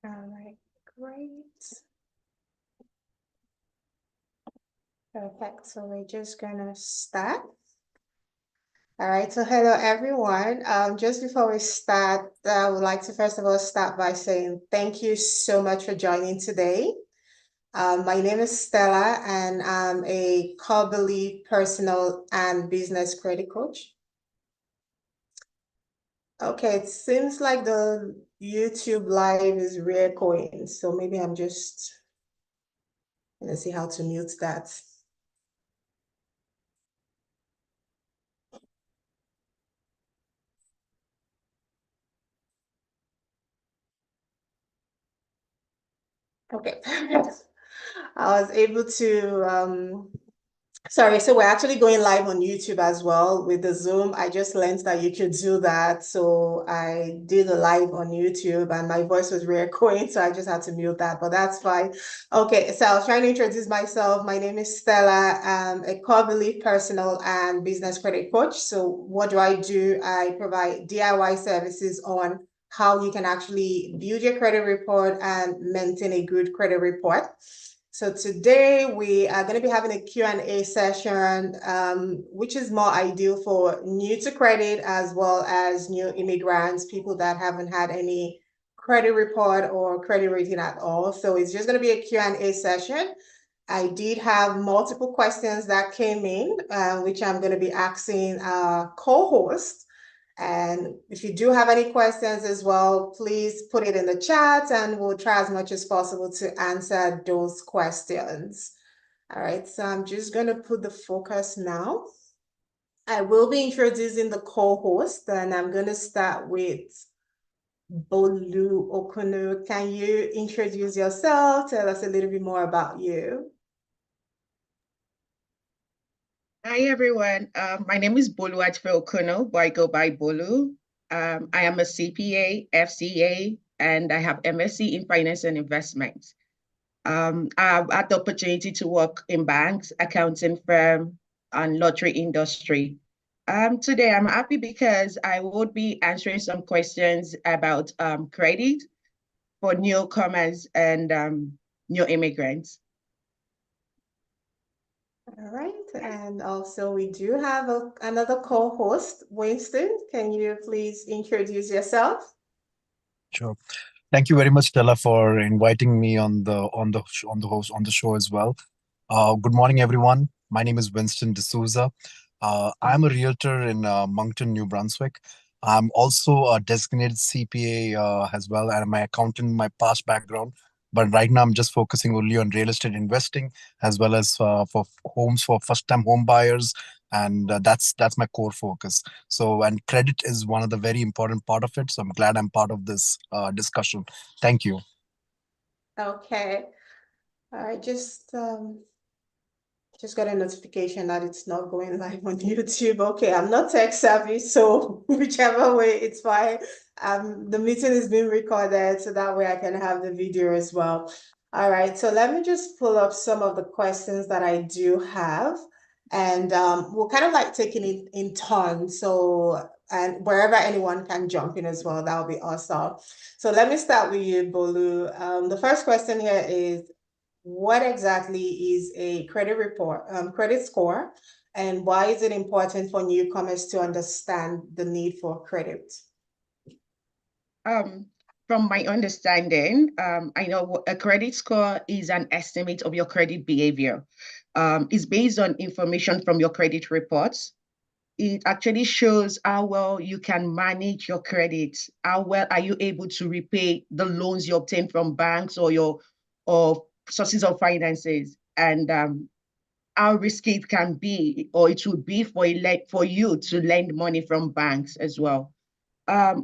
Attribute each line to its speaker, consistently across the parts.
Speaker 1: All right, great. Perfect. So we're just gonna start. All right, so hello everyone. Just before we start, I would like to first of all start by saying thank you so much for joining today. My name is Stella, and I'm a Core Belief personal and business credit coach. Okay, it seems like the YouTube live is re-echoing, so maybe I'm just gonna see how to mute that. Okay, I was able to sorry, so we're actually going live on YouTube as well with the Zoom. I just learned that you could do that. So I did a live on YouTube and my voice was re-echoing, so I just had to mute that, but that's fine. Okay, so I was trying to introduce myself. My name is Stella. I'm a Core Belief personal and business credit coach. So what do? I provide DIY services on how you can actually build your credit report and maintain a good credit report. So today we are going to be having a Q&A session, which is more ideal for new to credit as well as new immigrants, people that haven't had any credit report or credit rating at all. So it's just going to be a Q&A session. I did have multiple questions that came in, which I'm going to be asking our co-host. And if you do have any questions as well, please put it in the chat and we'll try as much as possible to answer those questions. All right, so I'm just going to put the focus now. I will be introducing the co-host, and I'm going to start with Bolu Okono. Can you introduce yourself? Tell us a little bit more about you.
Speaker 2: Hi, everyone. My name is Bolu Okono, but I go by Bolu. I am a CPA, FCA, and I have MSc in Finance and Investment. I've had the opportunity to work in banks, accounting firm, and lottery industry. Today, I'm happy because I would be answering some questions about credit for newcomers and new immigrants.
Speaker 1: All right, and also we do have another co-host, Winston. Can you please introduce yourself?
Speaker 3: Sure. Thank you very much, Stella, for inviting me on the show as well. Good morning, everyone. My name is Winston D'Souza. I'm a realtor in Moncton, New Brunswick. I'm also a designated CPA as well, and I'm an accountant in my past background. But right now, I'm just focusing only on real estate investing as well as for homes for first-time home buyers, and that's my core focus. So, and credit is one of the very important part of it. So, I'm glad I'm part of this discussion. Thank you.
Speaker 1: Okay. I just got a notification that it's not going live on YouTube. Okay, I'm not tech savvy, so whichever way, it's fine. The meeting is being recorded, so that way I can have the video as well. All right, so let me just pull up some of the questions that I do have, and we'll kind of like taking it in turns. So, and wherever anyone can jump in as well, that would be awesome. So let me start with you, Bolu. The first question here is, what exactly is a credit report, credit score, and why is it important for newcomers to understand the need for credit?
Speaker 2: From my understanding, I know a credit score is an estimate of your credit behavior. It's based on information from your credit reports. It actually shows how well you can manage your credit. How well are you able to repay the loans you obtain from banks or sources of finances, and how risky it can be, or it would be for you to lend money from banks as well.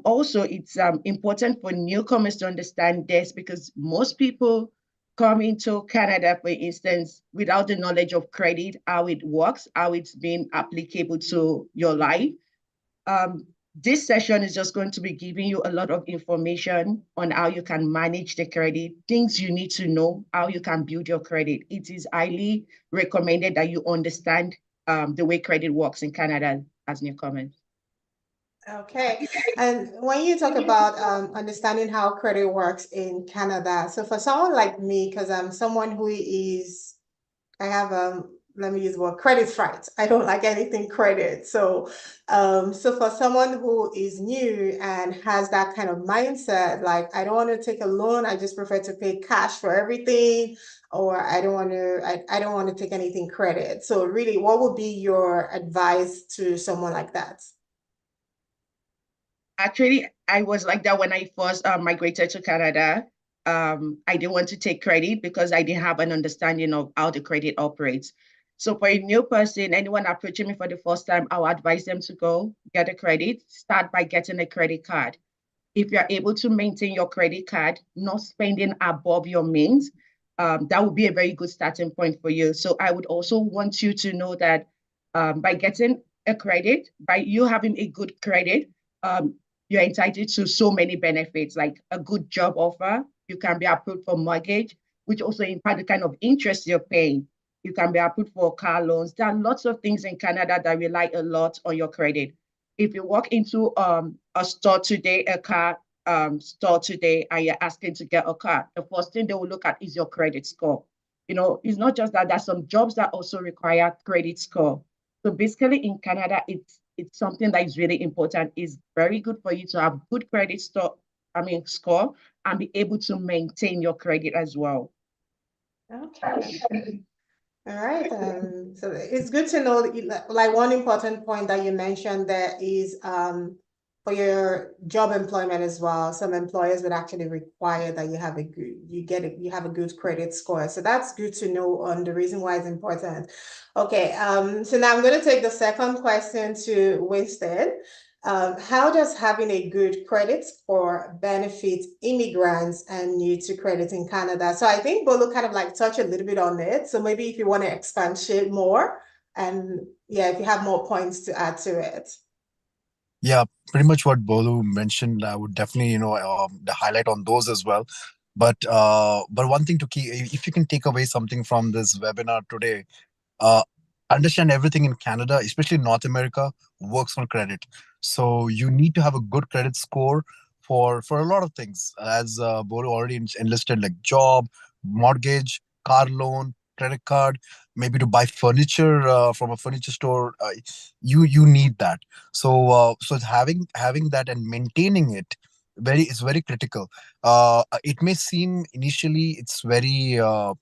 Speaker 2: Also, it's important for newcomers to understand this because most people come into Canada, for instance, without the knowledge of credit, how it works, how it's been applicable to your life. This session is just going to be giving you a lot of information on how you can manage the credit, things you need to know, how you can build your credit. It is highly recommended that you understand the way credit works in Canada as newcomers.
Speaker 1: Okay. And when you talk about understanding how credit works in Canada, so for someone like me, because I'm someone who is, I have let me use the word credit fright. I don't like anything credit. So for someone who is new and has that kind of mindset, like I don't want to take a loan, I just prefer to pay cash for everything, or I don't want to take anything credit. So really, what would be your advice to someone like that?
Speaker 2: Actually, I was like that when I first migrated to Canada. I didn't want to take credit because I didn't have an understanding of how the credit operates. So for a new person, anyone approaching me for the first time, I'll advise them to go get a credit, start by getting a credit card. If you're able to maintain your credit card, not spending above your means, that would be a very good starting point for you. So I would also want you to know that by getting a credit, by you having a good credit, you're entitled to so many benefits, like a good job offer. You can be approved for mortgage, which also impact the kind of interest you're paying. You can be approved for car loans. There are lots of things in Canada that rely a lot on your credit. If you walk into a store today, a car store today, and you're asking to get a car, the first thing they will look at is your credit score. You know, it's not just that, there's some jobs that also require credit score. So basically in Canada, it's something that is really important. It's very good for you to have good credit score, and be able to maintain your credit as well.
Speaker 1: Okay. All right. So it's good to know that like one important point that you mentioned there is for your job employment as well. Some employers would actually require that you have a good credit score. So that's good to know on the reason why it's important. Okay. So now I'm going to take the second question to Winston. How does having a good credit score benefit immigrants and new to credit in Canada? So I think Bolu kind of like touched a little bit on it. So maybe if you want to expand it more, and yeah, if you have more points to add to it.
Speaker 3: Yeah, pretty much what Bolu mentioned. I would definitely, the highlight on those as well. But one thing to keep, if you can take away something from this webinar today, uh, understand everything in Canada, especially North America, works on credit. So you need to have a good credit score for a lot of things, as Bolu already enlisted, like job, mortgage, car loan, credit card, maybe to buy furniture from a furniture store. You need that. So having that and maintaining it is very critical. It may seem initially it's very a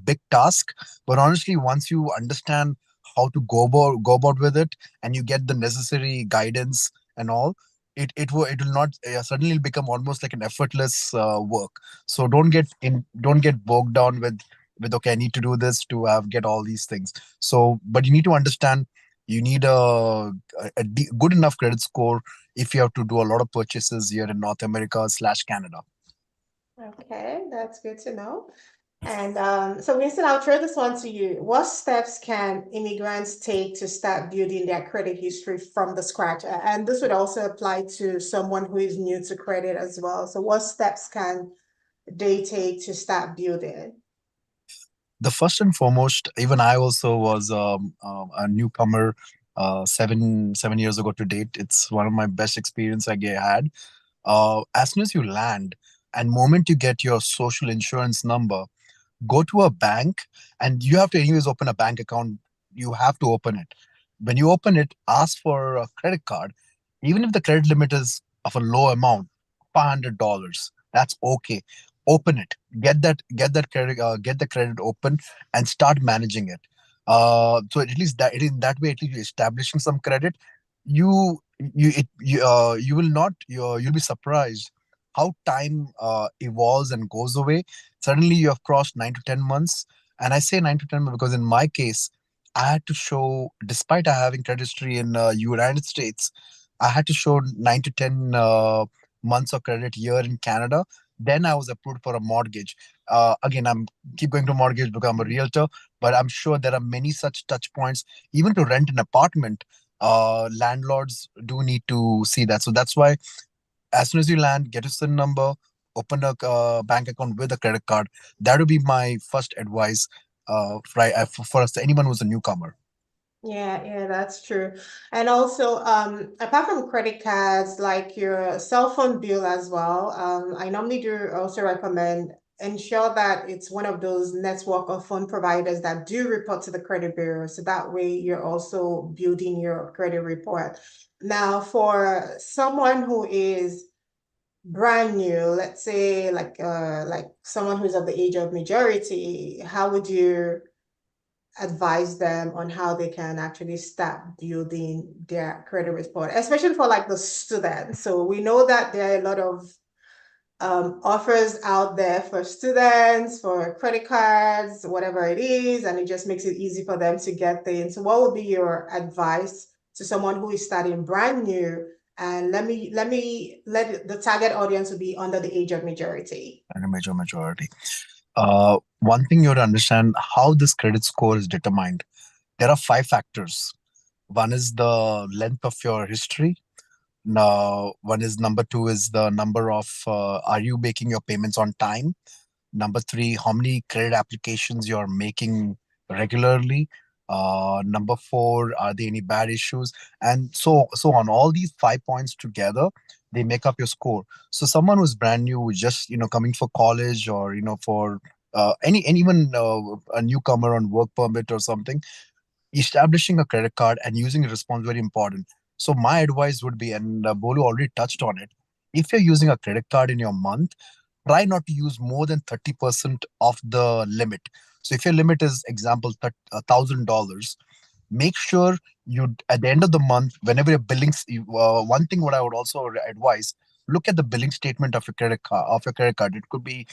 Speaker 3: big task, but honestly, once you understand how to go about with it, and you get the necessary guidance and all, it will not suddenly become almost like an effortless work. So don't get bogged down with okay, I need to do this to get all these things. So but you need to understand, you need a good enough credit score if you have to do a lot of purchases here in North America slash Canada.
Speaker 1: Okay, that's good to know. And so Winston, I'll throw this one to you. What steps can immigrants take to start building their credit history from the scratch? And this would also apply to someone who is new to credit as well. So what steps can they take to start building?
Speaker 3: The first and foremost, even I also was a newcomer 7 years ago to date. It's one of my best experience had. As soon as you land, and moment you get your social insurance number, go to a bank, and you have to anyways open a bank account. You have to open it. When you open it, ask for a credit card, even if the credit limit is of a low amount, $500. That's okay. Open it. Get that credit. Get the credit open and start managing it. So at least that in that way, at least you're establishing some credit. You will not. You'll be surprised how time evolves and goes away. Suddenly you have crossed 9 to 10 months, and I say 9 to 10 because in my case, I had to show, despite I having credit history in United States, I had to show 9 to 10 months of credit here in Canada. Then I was approved for a mortgage. Again, I'm keep going to mortgage because I'm a realtor, but I'm sure there are many such touch points. Even to rent an apartment, landlords do need to see that. So that's why as soon as you land, get a SIN number, open a bank account with a credit card. That would be my first advice, for us, anyone who's a newcomer.
Speaker 1: Yeah, that's true. And also, apart from credit cards, like your cell phone bill as well, I normally do also recommend ensure that it's one of those network or phone providers that do report to the credit bureau. So that way you're also building your credit report. Now, for someone who is brand new, let's say like someone who's of the age of majority, how would you advise them on how they can actually start building their credit report, especially for like the students? So we know that there are a lot of offers out there for students, for credit cards, whatever it is, and it just makes it easy for them to get things. So what would be your advice to someone who is starting brand new? And let the target audience will be under the age of majority.
Speaker 3: And a majority. One thing you have to understand how this credit score is determined. There are 5 factors. One is the length of your history. Now, one is number two is the number of are you making your payments on time? Number three, how many credit applications you're making regularly? Number four, are there any bad issues? And so on. All these 5 points together, they make up your score. So someone who's brand new, just coming for college or for any even a newcomer on work permit or something, establishing a credit card and using it responsibly very important. So my advice would be, and Bolu already touched on it, if you're using a credit card in your month, try not to use more than 30% of the limit. So if your limit is, example, $1,000, make sure you at the end of the month, whenever your billings, one thing what I would also advise, look at the billing statement of your credit card. It could be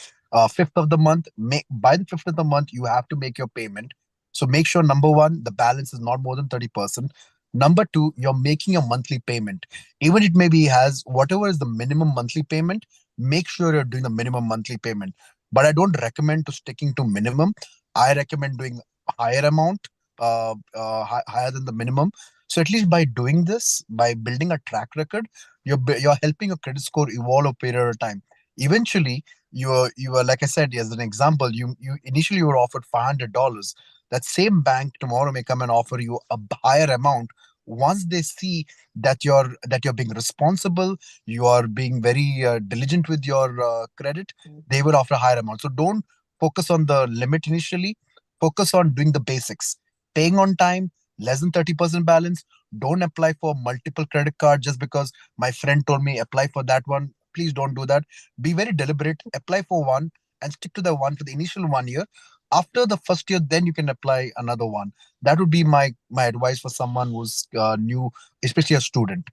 Speaker 3: fifth of the month. By the fifth of the month, you have to make your payment. So make sure number one, the balance is not more than 30%. Number two, you're making a monthly payment. Even it maybe has whatever is the minimum monthly payment, make sure you're doing the minimum monthly payment. But I don't recommend to sticking to minimum. I recommend doing higher amount, higher than the minimum. So at least by doing this, by building a track record, you're helping your credit score evolve a period of time. Eventually, you are like I said as an example, you initially you were offered $500. That same bank tomorrow may come and offer you a higher amount once they see that you're being responsible, you are being very diligent with your credit. They will offer a higher amount. So don't focus on the limit initially. Focus on doing the basics, paying on time, less than 30% balance. Don't apply for multiple credit cards just because my friend told me apply for that one. Please don't do that. Be very deliberate. Apply for one and stick to the one for the initial 1 year. After the first year, then you can apply another one. That would be my advice for someone who's new, especially a student.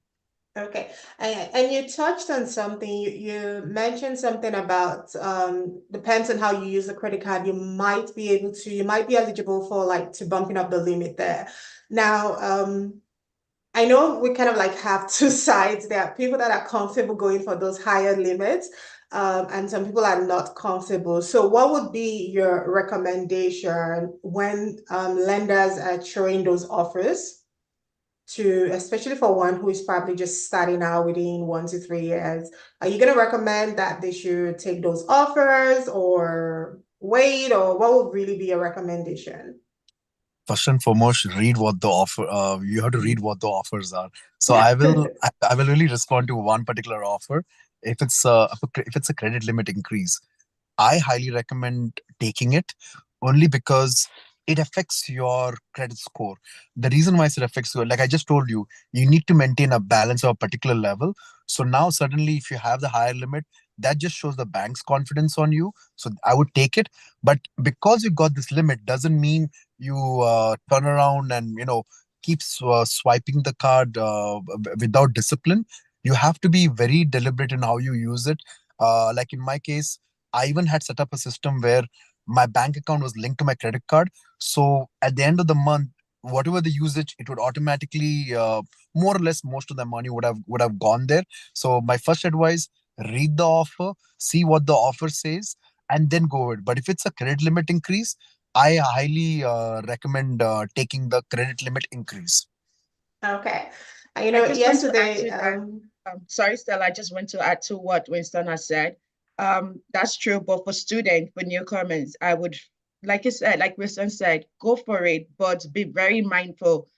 Speaker 1: Okay. And you touched on something. You mentioned something about depends on how you use the credit card. You might be eligible for like to bumping up the limit there. Now, I know we kind of like have two sides. There are people that are comfortable going for those higher limits, and some people are not comfortable. So what would be your recommendation when lenders are showing those offers to, especially for one who is probably just starting out within 1 to 3 years? Are you going to recommend that they should take those offers or wait, or what would really be a recommendation?
Speaker 3: First and foremost, read what the offer. You have to read what the offers are. So I will really respond to one particular offer. If it's a credit limit increase, I highly recommend taking it only because it affects your credit score. The reason why it affects you, like I just told you, you need to maintain a balance of a particular level. So now suddenly, if you have the higher limit, that just shows the bank's confidence on you. So I would take it. But because you got this limit, doesn't mean you turn around and keep swiping the card without discipline. You have to be very deliberate in how you use it. Like in my case, I even had set up a system where my bank account was linked to my credit card. So at the end of the month, whatever the usage, it would automatically, more or less, most of the money would have gone there. So my first advice: read the offer, see what the offer says, and then go with it. But if it's a credit limit increase, I highly recommend taking the credit limit increase.
Speaker 1: Okay.
Speaker 2: I just want to add
Speaker 1: Yesterday,
Speaker 2: to that. Sorry, Stella, I just want to add to what Winston has said. That's true, but for students, for newcomers, I would, like you said, like Winston said, go for it, but be very mindful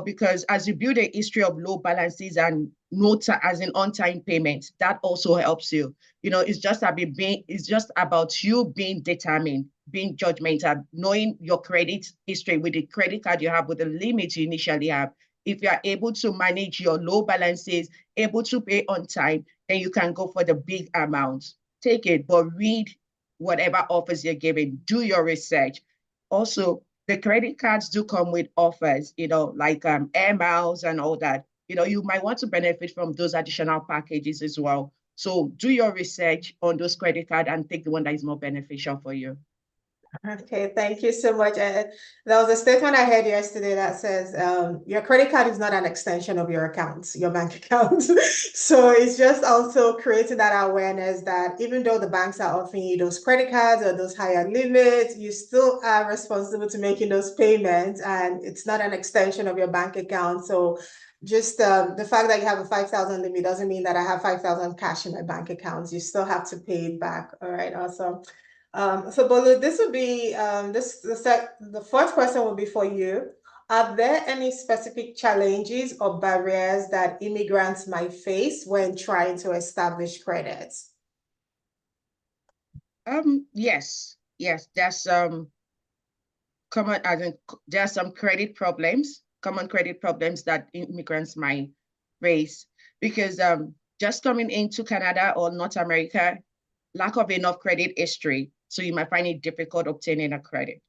Speaker 2: because as you build a history of low balances and as in on-time payments, that also helps you. It's just about you being determined, being judgmental, knowing your credit history with the credit card you have, with the limits you initially have. If you are able to manage your low balances, able to pay on time, then you can go for the big amounts. Take it, but read whatever offers you're giving. Do your research. Also, the credit cards do come with offers, like air miles and all that. You might want to benefit from those additional packages as well. So do your research on those credit cards and take the one that is more beneficial for you.
Speaker 1: Okay, thank you so much. There was a statement I heard yesterday that says your credit card is not an extension of your account, your bank account. So it's just also creating that awareness that even though the banks are offering you those credit cards or those higher limits, you still are responsible to making those payments, and it's not an extension of your bank account. So just the fact that you have a 5,000 limit doesn't mean that I have 5,000 cash in my bank account. You still have to pay it back. All right, awesome. So Bolu, this would be the fourth question will be for you. Are there any specific challenges or barriers that immigrants might face when trying to establish credits?
Speaker 2: Yes. There's there are some common credit problems that immigrants might face, because just coming into Canada or North America, lack of enough credit history. So you might find it difficult obtaining a credit.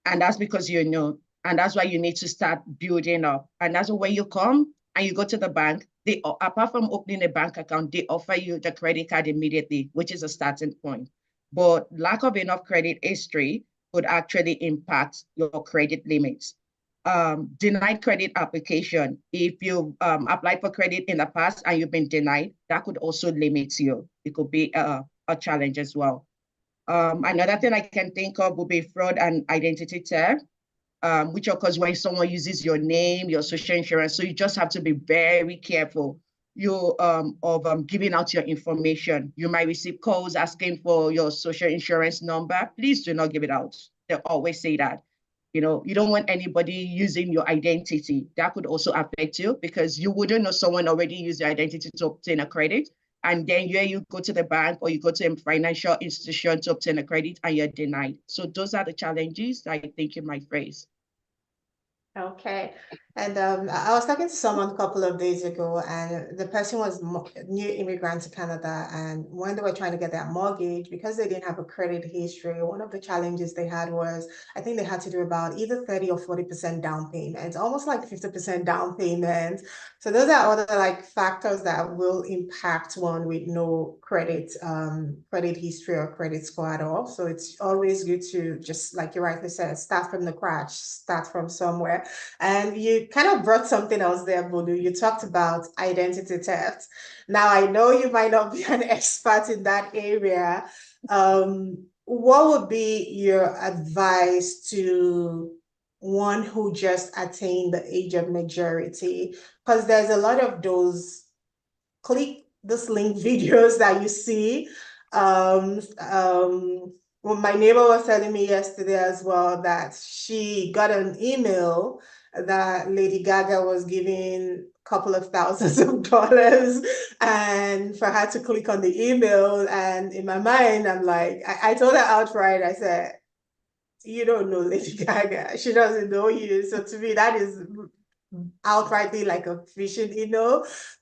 Speaker 2: And that's because and that's why you need to start building up. And that's when you come and you go to the bank, apart from opening a bank account, they offer you the credit card immediately, which is a starting point. But lack of enough credit history could actually impact your credit limits. Denied credit application. If you applied for credit in the past and you've been denied, that could also limit you. It could be a challenge as well. Another thing I can think of would be fraud and identity theft, which occurs when someone uses your name, your social insurance. So you just have to be very careful of giving out your information. You might receive calls asking for your social insurance number. Please do not give it out. They always say that. You don't want anybody using your identity. That could also affect you, because you wouldn't know someone already used your identity to obtain a credit. And then you go to the bank or you go to a financial institution to obtain a credit and you're denied. So those are the challenges I think you might face.
Speaker 1: Okay. And I was talking to someone a couple of days ago, and the person was a new immigrant to Canada. And when they were trying to get that mortgage, because they didn't have a credit history, one of the challenges they had was, I think they had to do about either 30 or 40% down payment, almost like 50% down payment. So those are other like factors that will impact one with no credit history or credit score at all. So it's always good to, just like you rightly said, start from the scratch, start from somewhere. And you kind of brought something else there, Bolu. You talked about identity theft. Now, I know you might not be an expert in that area. What would be your advice to one who just attained the age of majority? Because there's a lot of those click this link videos that you see. Well, my neighbor was telling me yesterday as well that she got an email that Lady Gaga was giving a couple of thousands of dollars, and for her to click on the email. And in my mind, I'm like, I told her outright, I said, you don't know Lady Gaga. She doesn't know you. So to me, that is outrightly like a phishing.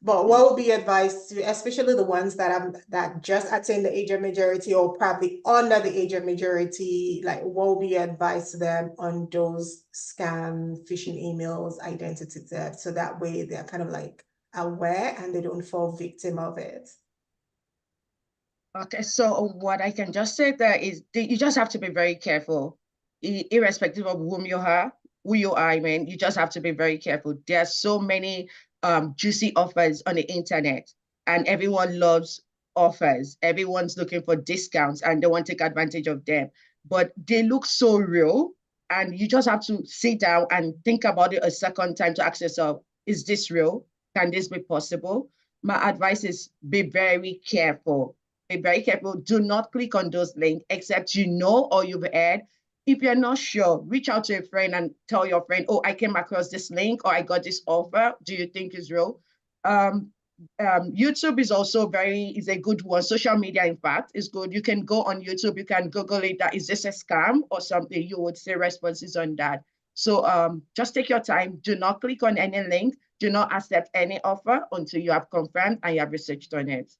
Speaker 1: But what would be advice to, especially the ones that just attain the age of majority or probably under the age of majority, like what would be advice to them on those scam phishing emails, identity theft, so that way they're kind of like aware and they don't fall victim of it?
Speaker 2: Okay, so what I can just say there is you just have to be very careful, irrespective of who you are, I mean, you just have to be very careful. There are so many juicy offers on the internet, and everyone loves offers. Everyone's looking for discounts and they want to take advantage of them. But they look so real, and you just have to sit down and think about it a second time to ask yourself, is this real? Can this be possible? My advice is be very careful. Be very careful. Do not click on those links except or you've heard if you're not sure, reach out to a friend and tell your friend, oh, I came across this link or I got this offer. Do you think it's real? Um, YouTube is also is a good one. Social media, in fact, is good. You can go on YouTube, you can Google it, that is this a scam or something? You would see responses on that. So just take your time. Do not click on any link. Do not accept any offer until you have confirmed and you have researched on it.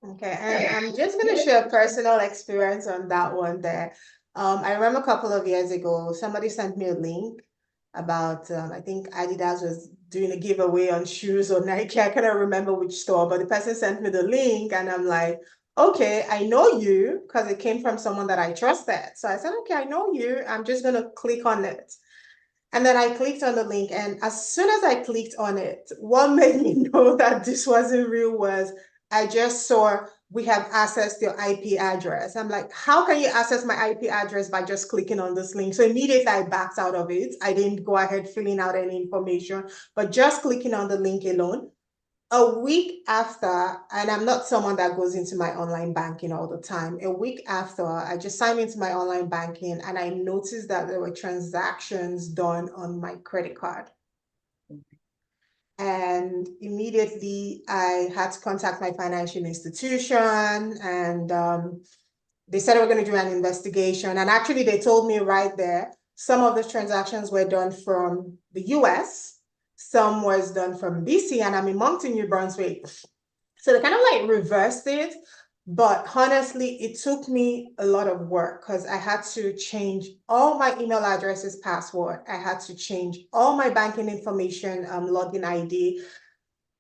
Speaker 1: Okay, and I'm just going to share a personal experience on that one there. I remember a couple of years ago, somebody sent me a link about, I think Adidas was doing a giveaway on shoes or Nike. I cannot remember which store, but the person sent me the link and I'm like, okay, I know you because it came from someone that I trusted. So I said, okay, I know you. I'm just going to click on it. And then I clicked on the link, and as soon as I clicked on it, what made me know that this wasn't real was I just saw we have access to your IP address. I'm like, how can you access my IP address by just clicking on this link? So immediately I backed out of it. I didn't go ahead filling out any information, but just clicking on the link alone. A week after, and I'm not someone that goes into my online banking all the time. A week after, I just signed into my online banking and I noticed that there were transactions done on my credit card. And immediately I had to contact my financial institution and they said they were going to do an investigation. And actually they told me right there, some of the transactions were done from the US, some was done from BC, and I'm in Moncton, New Brunswick. So they kind of like reversed it. But honestly, it took me a lot of work because I had to change all my email addresses, password. I had to change all my banking information, login ID.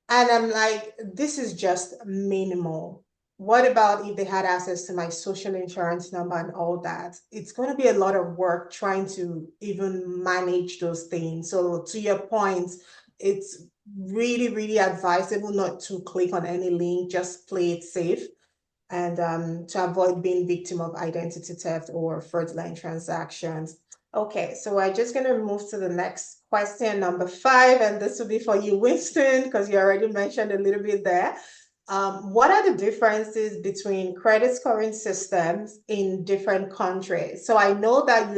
Speaker 1: And I'm like, this is just minimal. What about if they had access to my social insurance number and all that? It's going to be a lot of work trying to even manage those things. So to your point, it's really, really advisable not to click on any link, just play it safe and to avoid being victim of identity theft or fraudulent transactions. Okay, so we're just going to move to the next question, number 5, and this will be for you, Winston, because you already mentioned a little bit there. What are the differences between credit scoring systems in different countries? So I know that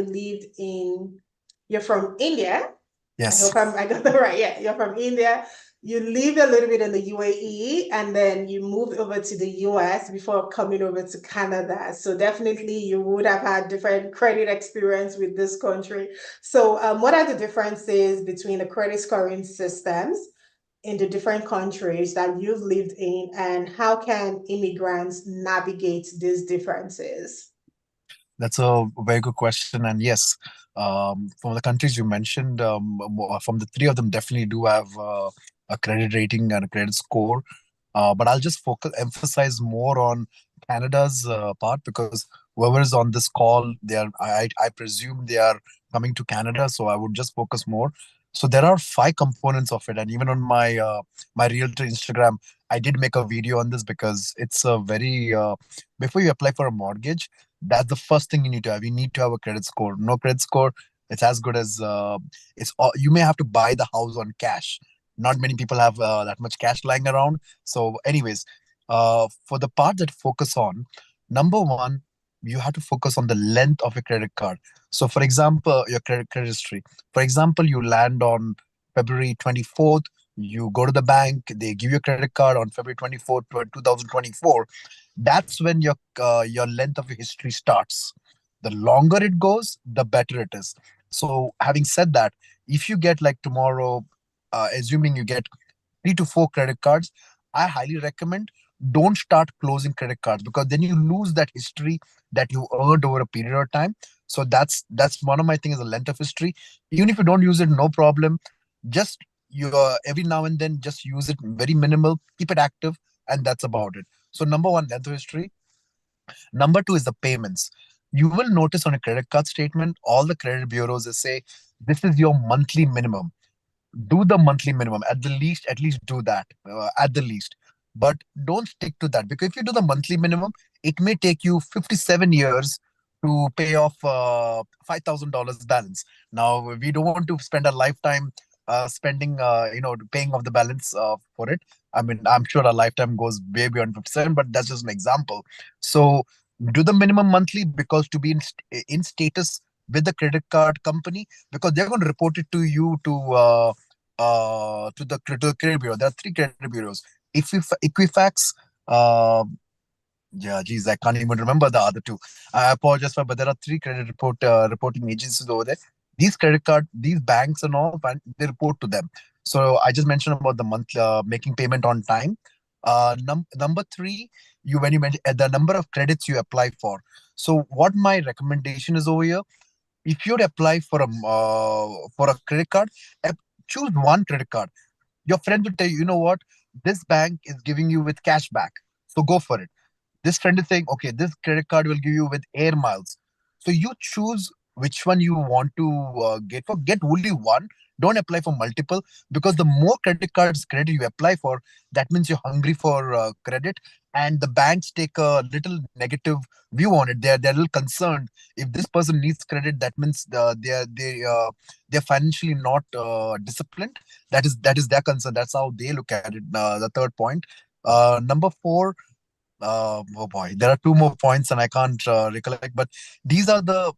Speaker 1: you're from India.
Speaker 3: Yes.
Speaker 1: I got that right. Yeah, you're from India. You live a little bit in the UAE and then you moved over to the US before coming over to Canada. So definitely you would have had different credit experience with this country. So what are the differences between the credit scoring systems in the different countries that you've lived in, and how can immigrants navigate these differences?
Speaker 3: That's a very good question. And yes, from the countries you mentioned, from the three of them, definitely do have a credit rating and a credit score. But I'll just emphasize more on Canada's part because whoever is on this call, I presume they are coming to Canada. So I would just focus more. So there are 5 components of it, and even on my realtor Instagram, I did make a video on this because it's a very before you apply for a mortgage, that's the first thing you need to have. You need to have a credit score. No credit score, it's as good as you may have to buy the house on cash. Not many people have that much cash lying around. So, anyways, for the part that focus on, number one, you have to focus on the length of your credit card. So, for example, your credit history. For example, you land on February 24th. You go to the bank, they give you a credit card on February 24th, 2024. That's when your length of your history starts. The longer it goes, the better it is. So having said that, if you get like tomorrow, assuming you get 3 to 4 credit cards, I highly recommend don't start closing credit cards because then you lose that history that you earned over a period of time. So that's one of my things, the length of history. Even if you don't use it, no problem. Just you every now and then just use it very minimal, keep it active, and that's about it. So number one, length of history. Number two is the payments. You will notice on a credit card statement, all the credit bureaus they say this is your monthly minimum. Do the monthly minimum at least do that at the least. But don't stick to that because if you do the monthly minimum, it may take you 57 years to pay off $5,000 balance. Now we don't want to spend a lifetime spending paying off the balance for it. I mean, I'm sure a lifetime goes way beyond 57, but that's just an example. So do the minimum monthly because to be in status with the credit card company, because they're going to report it to you to the credit bureau. There are three credit bureaus: Equifax. Uh, yeah, geez, I can't even remember the other two. I apologize for, but there are three credit reporting agencies over there. These banks and all, they report to them. So I just mentioned about the month making payment on time. Number three, you when you mentioned the number of credits you apply for. So what my recommendation is over here, if you apply for a credit card, choose one credit card. Your friend will tell you, you know what, this bank is giving you with cash back, so go for it. This friend is saying, okay, this credit card will give you with air miles. So you choose which one you want to get for. Get only one. Don't apply for multiple, because the more credit cards credit you apply for, that means you're hungry for credit, and the banks take a little negative view on it. They're a little concerned. If this person needs credit, that means they're financially not disciplined. That is their concern. That's how they look at it. The third point. Number four, oh boy, there are two more points and I can't recollect, but these are the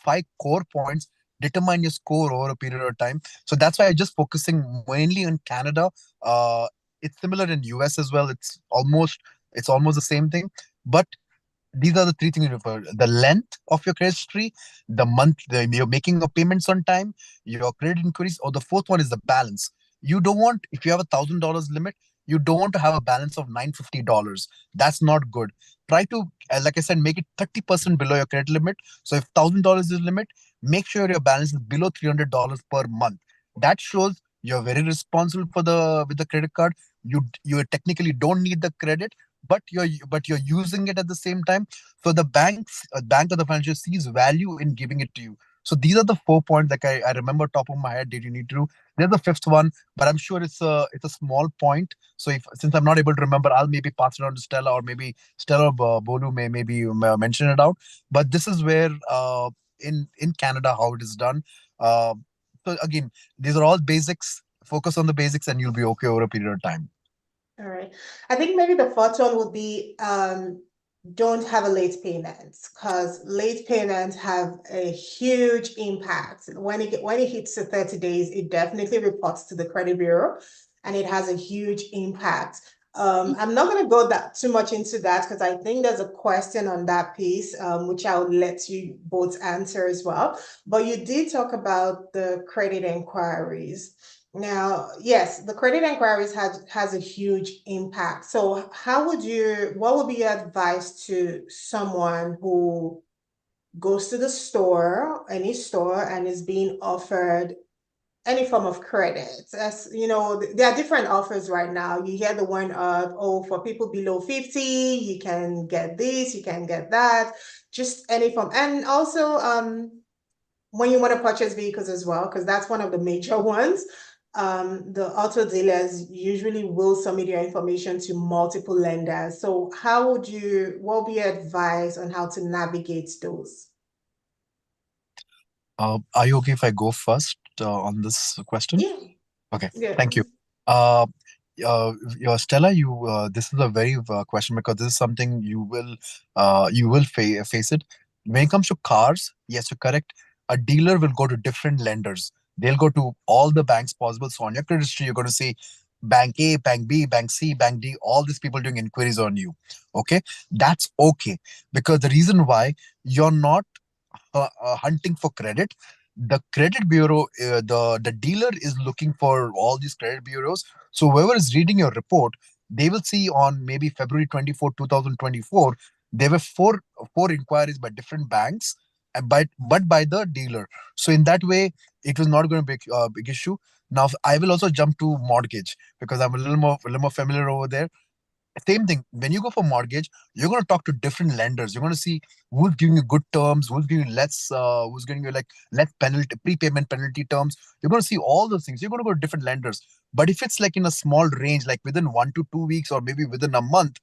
Speaker 3: five core points determine your score over a period of time. So that's why I just focusing mainly on Canada. Uh, it's similar in US as well. It's almost the same thing, but these are the three things you refer: the length of your credit history, you're making of payments on time, your credit inquiries, or the fourth one is the balance. You don't want, if you have $1,000 limit, you don't want to have a balance of $950. That's not good. Try to, like I said, make it 30% below your credit limit. So if $1,000 is limit, make sure your balance is below $300 per month. That shows you're very responsible for the with the credit card. You technically don't need the credit, but you're using it at the same time. So the bank or the financial sees value in giving it to you. So these are the 4 points, like I remember top of my head. Did you need to do? There's the fifth one, but I'm sure it's a small point. So if since I'm not able to remember, I'll maybe pass it on to Stella, or maybe Stella or Bolu may maybe mention it out. But this is where in Canada how it is done. Uh, so again, these are all basics. Focus on the basics, and you'll be okay over a period of time.
Speaker 1: All right. I think maybe the fourth one would be don't have a late payment, because late payments have a huge impact. When it hits the 30 days, it definitely reports to the credit bureau, and it has a huge impact. I'm not going to go that too much into that, because I think there's a question on that piece, which I'll let you both answer as well. But you did talk about the credit inquiries. Now, yes, the credit inquiries has a huge impact. So what would be your advice to someone who goes to the store, any store, and is being offered any form of credit? As you know, there are different offers right now. You hear the one of, oh, for people below 50, you can get this, you can get that, just any form. And also, when you want to purchase vehicles as well, because that's one of the major ones. The auto dealers usually will submit your information to multiple lenders. So what would be your advice on how to navigate those?
Speaker 3: Are you okay if I go first on this question?
Speaker 1: Yeah,
Speaker 3: Okay,
Speaker 1: yeah.
Speaker 3: thank you. Uh, Stella, this is a very question, because this is something you will face it. When it comes to cars, yes, you're correct. A dealer will go to different lenders. They'll go to all the banks possible. So on your credit history, you're going to see Bank A, Bank B, Bank C, Bank D, all these people doing inquiries on you. Okay, that's okay, because the reason why you're not hunting for credit, the credit bureau, the dealer is looking for all these credit bureaus. So whoever is reading your report, they will see on maybe February 24, 2024, there were four inquiries by different banks, but by the dealer. So in that way, it was not going to be a big issue. Now I will also jump to mortgage, because I'm a little more familiar over there. Same thing, when you go for mortgage, you're going to talk to different lenders. You're going to see who's giving you good terms, who's giving you who's giving you like less penalty, prepayment penalty terms. You're going to see all those things. You're going to go to different lenders. But if it's like in a small range, like within 1 to 2 weeks, or maybe within a month,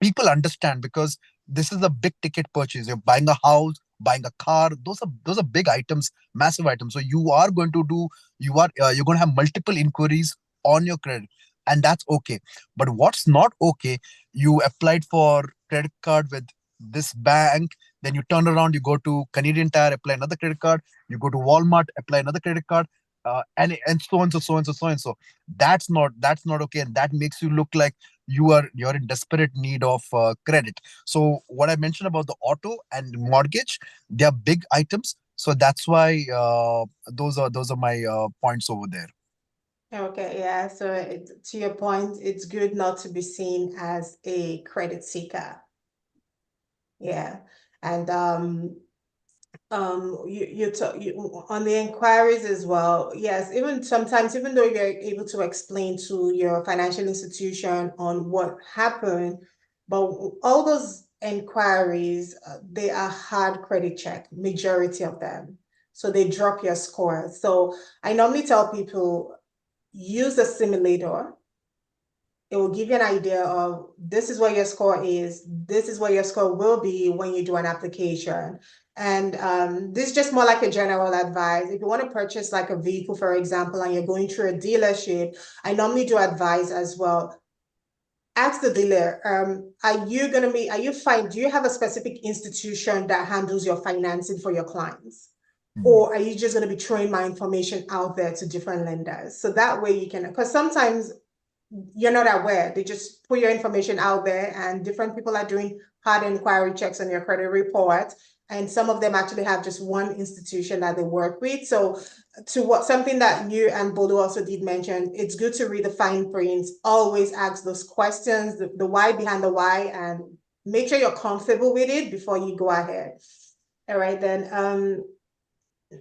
Speaker 3: people understand, because this is a big ticket purchase. You're buying a house, buying a car. Those are big items, massive items. So you're going to have multiple inquiries on your credit, and that's okay. But what's not okay, you applied for credit card with this bank, then you turn around, you go to Canadian Tire, apply another credit card, you go to Walmart, apply another credit card, and so on, so. That's not okay, and that makes you look like you're in desperate need of credit. So what I mentioned about the auto and mortgage, they are big items. So that's why those are my points over there.
Speaker 1: Okay, yeah. So to your point, it's good not to be seen as a credit seeker. Yeah. And you on the inquiries as well. Yes, even sometimes, even though you're able to explain to your financial institution on what happened, but all those inquiries, they are hard credit check, majority of them. So they drop your score. So I normally tell people use a simulator. It will give you an idea of this is what your score is, this is what your score will be when you do an application. And this is just more like a general advice. If you want to purchase like a vehicle, for example, and you're going through a dealership, I normally do advise as well. Ask the dealer, are you fine? Do you have a specific institution that handles your financing for your clients? Or are you just going to be throwing my information out there to different lenders? So that way you can, because sometimes you're not aware. They just put your information out there, and different people are doing hard inquiry checks on your credit report. And some of them actually have just one institution that they work with. So to what something that you and Bolu also did mention, it's good to read the fine prints, always ask those questions, the why behind the why, and make sure you're comfortable with it before you go ahead. All right, then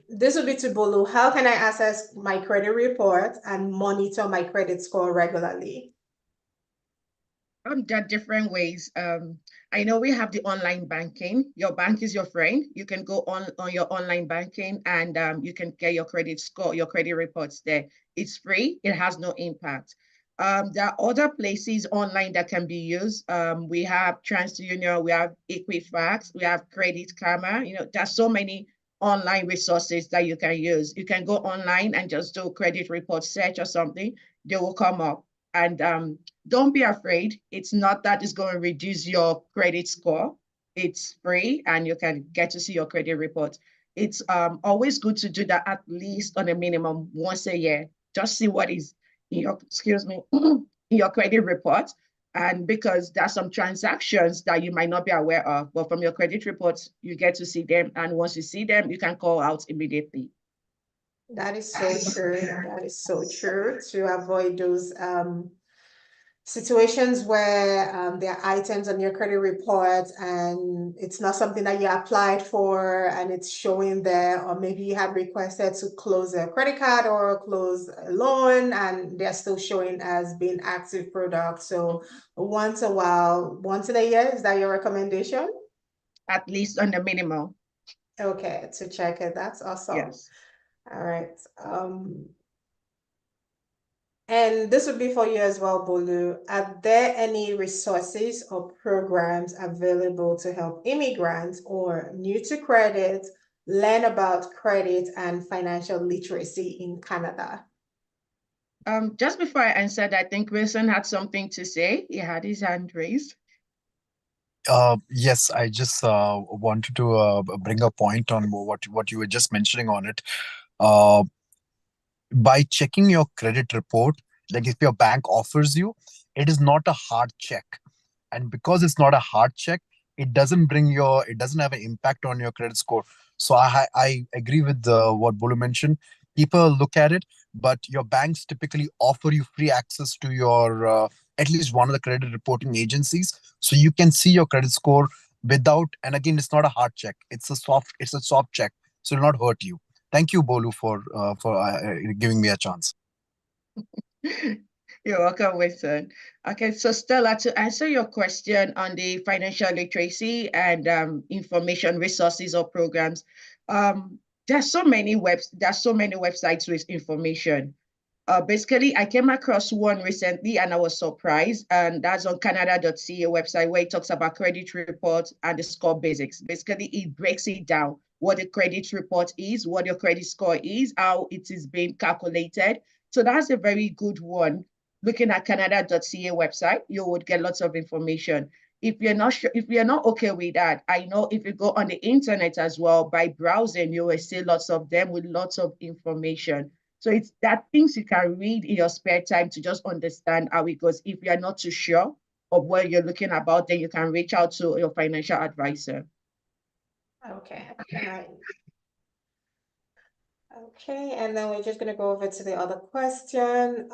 Speaker 1: this would be to Bolu. How can I access my credit report and monitor my credit score regularly?
Speaker 2: There are different ways. I know we have the online banking. Your bank is your friend. You can go on your online banking and you can get your credit score, your credit reports there. It's free. It has no impact. There are other places online that can be used. We have TransUnion, we have Equifax, we have Credit Karma. There's so many online resources that you can use. You can go online and just do credit report search or something. They will come up. And don't be afraid. It's not that it's going to reduce your credit score. It's free and you can get to see your credit report. It's always good to do that at least on a minimum once a year. Just see what is in your, in your credit report. And because there's some transactions that you might not be aware of, but from your credit reports, you get to see them. And once you see them, you can call out immediately.
Speaker 1: That is so true. That is so true, to avoid those situations where there are items on your credit report and it's not something that you applied for and it's showing there, or maybe you had requested to close a credit card or close a loan and they're still showing as being active products. So once a while, once in a year, is that your recommendation?
Speaker 2: At least on the minimum.
Speaker 1: Okay, to check it. That's awesome.
Speaker 2: Yes.
Speaker 1: All right. And this would be for you as well, Bolu. Are there any resources or programs available to help immigrants or new to credit learn about credit and financial literacy in Canada?
Speaker 2: Just before I answered, I think Wilson had something to say. He had his hand raised.
Speaker 3: Yes, I just wanted to bring a point on what you were just mentioning on it. By checking your credit report, like if your bank offers you, it is not a hard check. And because it's not a hard check, it doesn't have an impact on your credit score. So I agree with what Bolu mentioned. People look at it, but your banks typically offer you free access to your at least one of the credit reporting agencies, so you can see your credit score without. And again, it's not a hard check; it's a soft check, so it'll not hurt you. Thank you, Bolu, for giving me a chance.
Speaker 2: You're welcome, Wilson. Okay, so Stella, to answer your question on the financial literacy and information resources or programs, there's so many websites with information. Basically, I came across one recently and I was surprised, and that's on Canada.ca website where it talks about credit reports and the score basics. Basically, it breaks it down, what the credit report is, what your credit score is, how it is being calculated. So that's a very good one. Looking at Canada.ca website, you would get lots of information. If you're not sure, if you're not okay with that, I know if you go on the internet as well by browsing, you will see lots of them with lots of information. So it's that things you can read in your spare time to just understand how it goes. If you're not too sure of what you're looking about, then you can reach out to your financial advisor.
Speaker 1: Okay. Right. Okay, and then we're just gonna go over to the other question.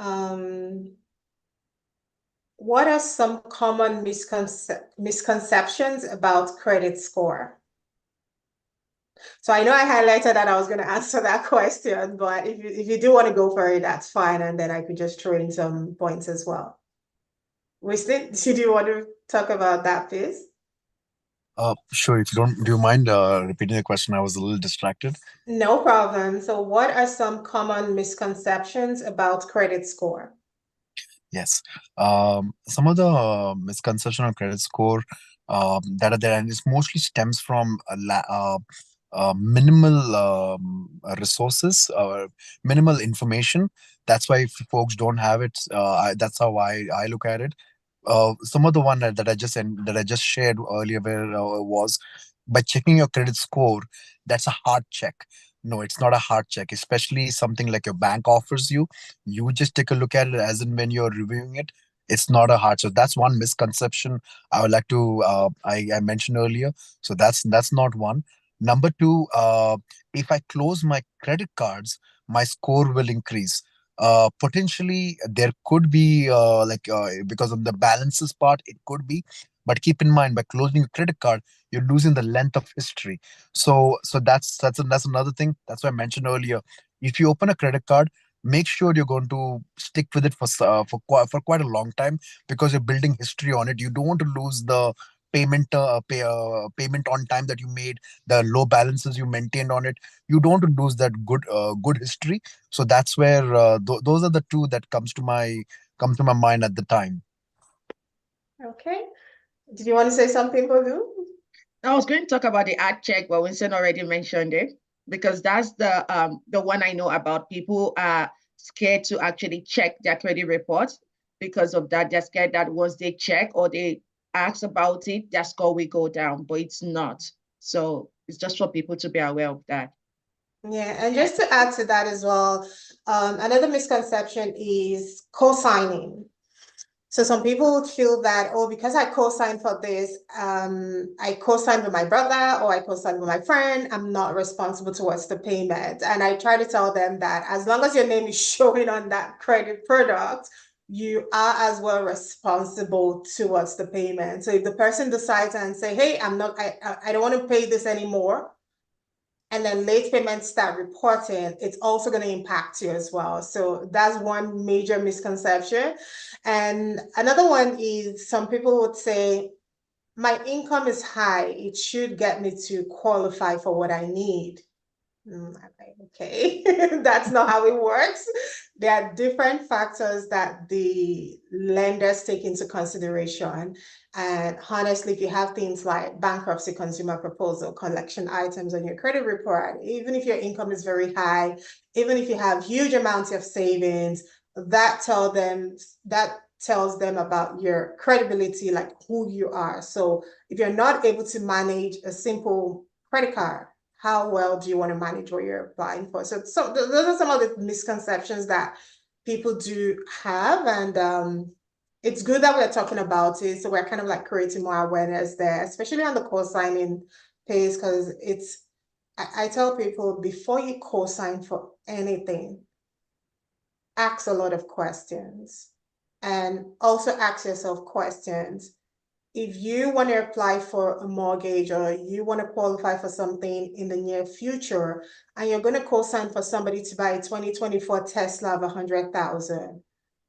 Speaker 1: What are some common misconceptions about credit score? So I know I highlighted that I was going to answer that question, but if you do want to go for it, that's fine, and then I could just throw in some points as well. Winston, did you want to talk about that, please?
Speaker 3: Sure. If you don't, do you mind repeating the question? I was a little distracted.
Speaker 1: No problem. So what are some common misconceptions about credit score?
Speaker 3: Yes. Some of the misconception on credit score that are there, and it mostly stems from minimal resources or minimal information. That's why if folks don't have it, that's how I look at it. Some of the one that I just shared earlier where was by checking your credit score, that's a hard check. No, it's not a hard check, especially something like your bank offers you. You just take a look at it as in when you're reviewing it. It's not a hard. So that's one misconception I would like to I mentioned earlier. So that's not one. Number two, if I close my credit cards, my score will increase. Potentially there could be because of the balances part, it could be. But keep in mind, by closing a credit card, you're losing the length of history. So that's another thing. That's why I mentioned earlier. If you open a credit card, make sure you're going to stick with it for quite a long time, because you're building history on it. You don't want to lose the payment on time that you made, the low balances you maintained on it. You don't want to lose that good history. So that's where those are the two that come to my mind at the time.
Speaker 1: Okay. Did you want to say something, Bolu?
Speaker 2: I was going to talk about the ad check, but Winston already mentioned it because that's the one I know about. People are scared to actually check their credit reports because of that. They're scared that once they check or they ask about it, their score will go down, but it's not. So it's just for people to be aware of that.
Speaker 1: Yeah, and just to add to that as well, another misconception is co-signing. So some people feel that, oh, because I co-signed for this, I co-signed with my brother or I co-signed with my friend, I'm not responsible towards the payment. And I try to tell them that as long as your name is showing on that credit product, you are as well responsible towards the payment. So if the person decides and say, hey, I don't want to pay this anymore, and then late payments start reporting, it's also going to impact you as well. So that's one major misconception. And another one is some people would say, my income is high, it should get me to qualify for what I need. Okay, that's not how it works. There are different factors that the lenders take into consideration. And honestly, if you have things like bankruptcy, consumer proposal, collection items on your credit report, even if your income is very high, even if you have huge amounts of savings, that tells them about your credibility, like who you are. So if you're not able to manage a simple credit card, how well do you want to manage what you're applying for? So those are some of the misconceptions that people do have. And it's good that we're talking about it. So we're kind of like creating more awareness there, especially on the co-signing phase, because I tell people before you co-sign for anything, ask a lot of questions and also ask yourself questions. If you want to apply for a mortgage or you want to qualify for something in the near future, and you're going to co-sign for somebody to buy a 2024 Tesla of 100,000,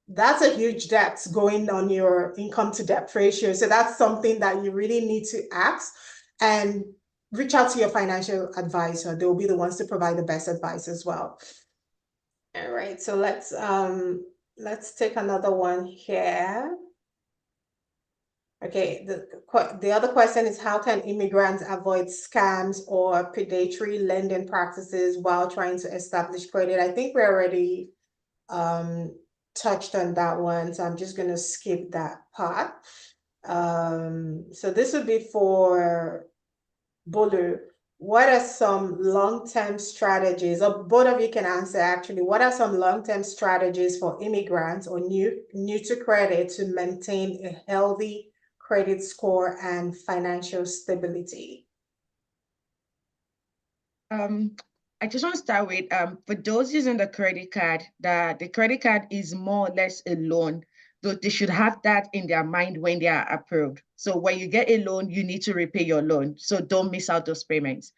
Speaker 1: that's a huge debt going on your income to debt ratio. So that's something that you really need to ask and reach out to your financial advisor. They will be the ones to provide the best advice as well. All right, so let's take another one here. Okay, the other question is, how can immigrants avoid scams or predatory lending practices while trying to establish credit? I think we already touched on that one, so I'm just going to skip that part. So this would be for Bolu. What are some long-term strategies, or both of you can answer actually, what are some long-term strategies for immigrants or new to credit to maintain a healthy credit score and financial stability?
Speaker 2: I just want to start with for those using the credit card, the credit card is more or less a loan. So they should have that in their mind when they are approved. So when you get a loan, you need to repay your loan. So don't miss out those payments.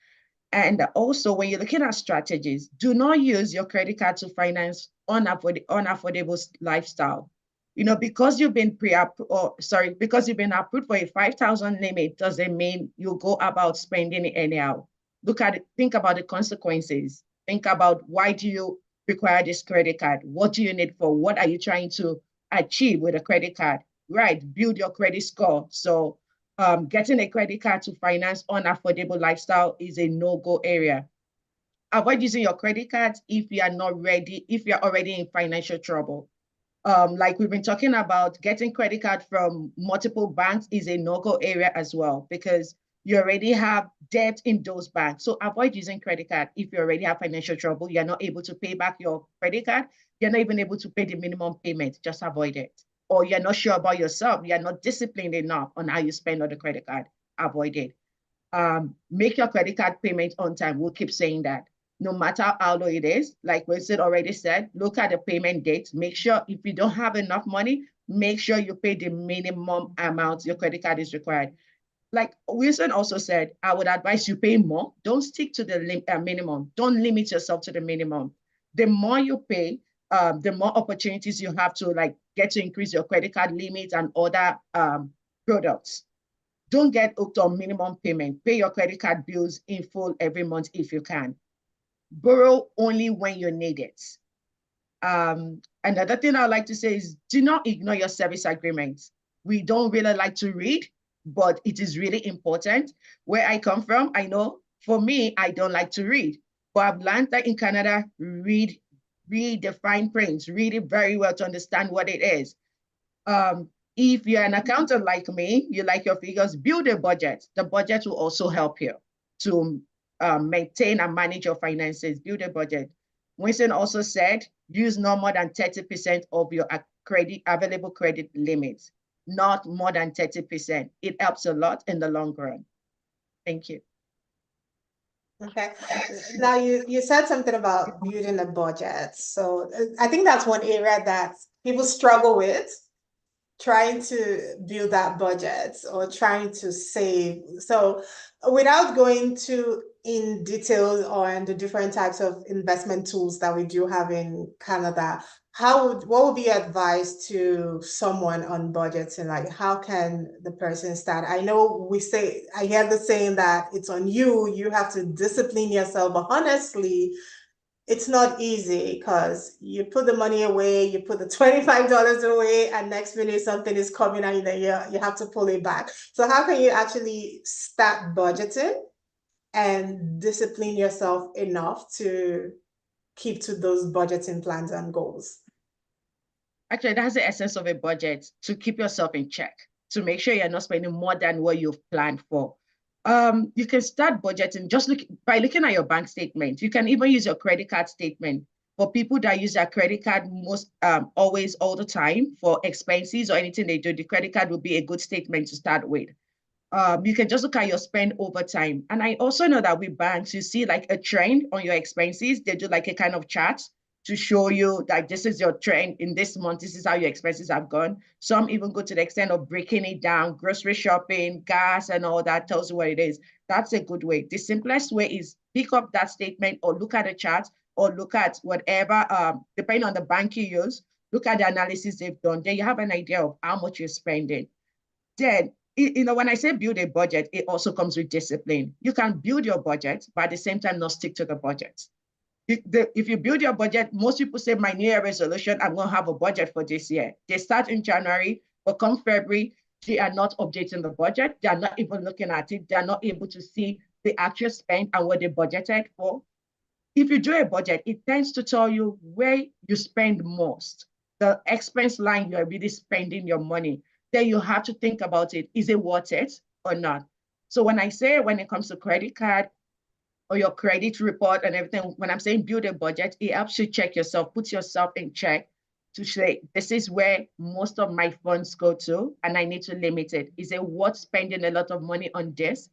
Speaker 2: And also, when you're looking at strategies, do not use your credit card to finance unaffordable lifestyle. You know, because you've been because you've been approved for a 5,000 limit doesn't mean you go about spending it anyhow. Look at it, think about the consequences. Think about, why do you require this credit card? What do you need for? What are you trying to achieve with a credit card? Right, build your credit score. So getting a credit card to finance unaffordable lifestyle is a no-go area. Avoid using your credit cards if you are not ready, if you're already in financial trouble. Like we've been talking about, getting credit card from multiple banks is a no-go area as well, because you already have debt in those banks. So avoid using credit card if you already have financial trouble, you're not able to pay back your credit card, you're not even able to pay the minimum payment, just avoid it. Or you're not sure about yourself, you're not disciplined enough on how you spend on the credit card, avoid it. Make your credit card payment on time. We'll keep saying that. No matter how low it is, like Winston already said, look at the payment dates. Make sure if you don't have enough money, make sure you pay the minimum amount your credit card is required. Like Wilson also said, I would advise you pay more. Don't stick to the minimum. Don't limit yourself to the minimum. The more you pay, the more opportunities you have to get to increase your credit card limits and other products. Don't get hooked on minimum payment. Pay your credit card bills in full every month if you can. Borrow only when you need it. Another thing I'd like to say is, do not ignore your service agreements. We don't really like to read, but it is really important. Where I come from, I know for me, I don't like to read, but I've learned that in Canada, read the fine print, read it very well to understand what it is. If you're an accountant like me, you like your figures, build a budget. The budget will also help you to maintain and manage your finances. Build a budget. Winston also said, use no more than 30% of your available credit limits, not more than 30%. It helps a lot in the long run. Thank you.
Speaker 1: Okay. Now you said something about building a budget. So I think that's one area that people struggle with, trying to build that budget or trying to save. So without going too in detail on the different types of investment tools that we do have in Canada, what would be advice to someone on budgeting? Like, how can the person start? I know I hear the saying that it's on you, you have to discipline yourself, but honestly, it's not easy because you put the money away, you put the $25 away, and next minute something is coming and you have to pull it back. So how can you actually start budgeting and discipline yourself enough to keep to those budgeting plans and goals?
Speaker 2: Actually, that's the essence of a budget, to keep yourself in check, to make sure you're not spending more than what you've planned for. You can start budgeting just by looking at your bank statement. You can even use your credit card statement. For people that use their credit card always, all the time for expenses or anything they do, the credit card will be a good statement to start with. You can just look at your spend over time. And I also know that with banks, you see like a trend on your expenses. They do like a kind of chart to show you that this is your trend in this month. This is how your expenses have gone. Some even go to the extent of breaking it down, grocery shopping, gas, and all that tells you what it is. That's a good way. The simplest way is pick up that statement or look at a chart or look at whatever, depending on the bank you use, look at the analysis they've done. Then you have an idea of how much you're spending. Then, when I say build a budget, it also comes with discipline. You can build your budget, but at the same time, not stick to the budget. If you build your budget, most people say, my New Year resolution, I'm going to have a budget for this year. They start in January, but come February, they are not updating the budget. They are not even looking at it. They are not able to see the actual spend and what they budgeted for. If you do a budget, it tends to tell you where you spend most, the expense line you're really spending your money. then you have to think about it. Is it worth it or not? So when I say, when it comes to credit card or your credit report and everything, when I'm saying build a budget, it helps you check yourself, put yourself in check to say, this is where most of my funds go to, and I need to limit it. Is it worth spending a lot of money on this?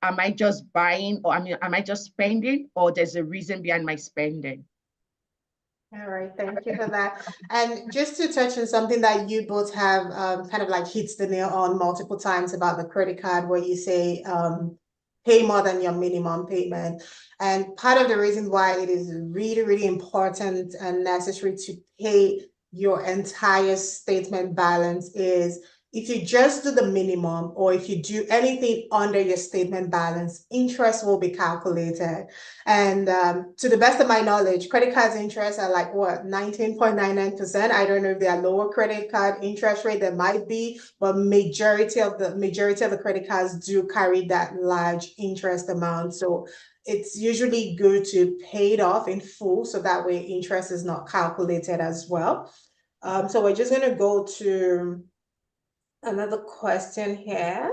Speaker 2: Am I just buying, or am I just spending, or there's a reason behind my spending?
Speaker 1: All right, thank you for that. And just to touch on something that you both have kind of like hits the nail on multiple times about the credit card, where you say pay more than your minimum payment. And part of the reason why it is really, really important and necessary to pay your entire statement balance is if you just do the minimum, or if you do anything under your statement balance, interest will be calculated. And to the best of my knowledge, credit cards interest are like what, 19.99%. I don't know if they are lower credit card interest rate, there might be, but majority of the credit cards do carry that large interest amount. So it's usually good to pay it off in full, so that way interest is not calculated as well. So we're just gonna go to another question here.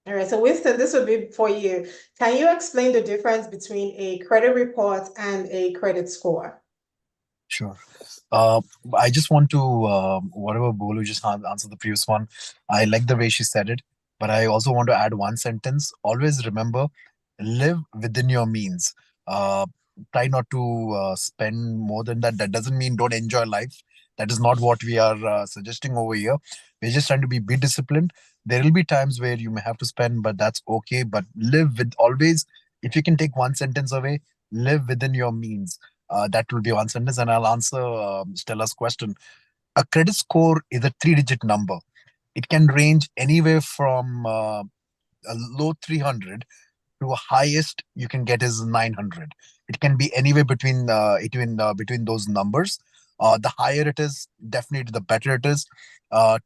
Speaker 1: All right, so Winston, this would be for you. Can you explain the difference between a credit report and a credit score?
Speaker 3: Sure. I just want to, whatever Bolu just answered the previous one, I like the way she said it, but I also want to add one sentence. Always remember, live within your means. Uh, Try not to spend more than that. That doesn't mean don't enjoy life. That is not what we are suggesting over here. We're just trying to be disciplined. There will be times where you may have to spend, but that's okay. But live with always, if you can take one sentence away, live within your means. That will be one sentence, and I'll answer Stella's question. A credit score is a three-digit number. It can range anywhere from a low 300 to a highest you can get is 900. It can be anywhere between those numbers. The higher it is, definitely the better it is.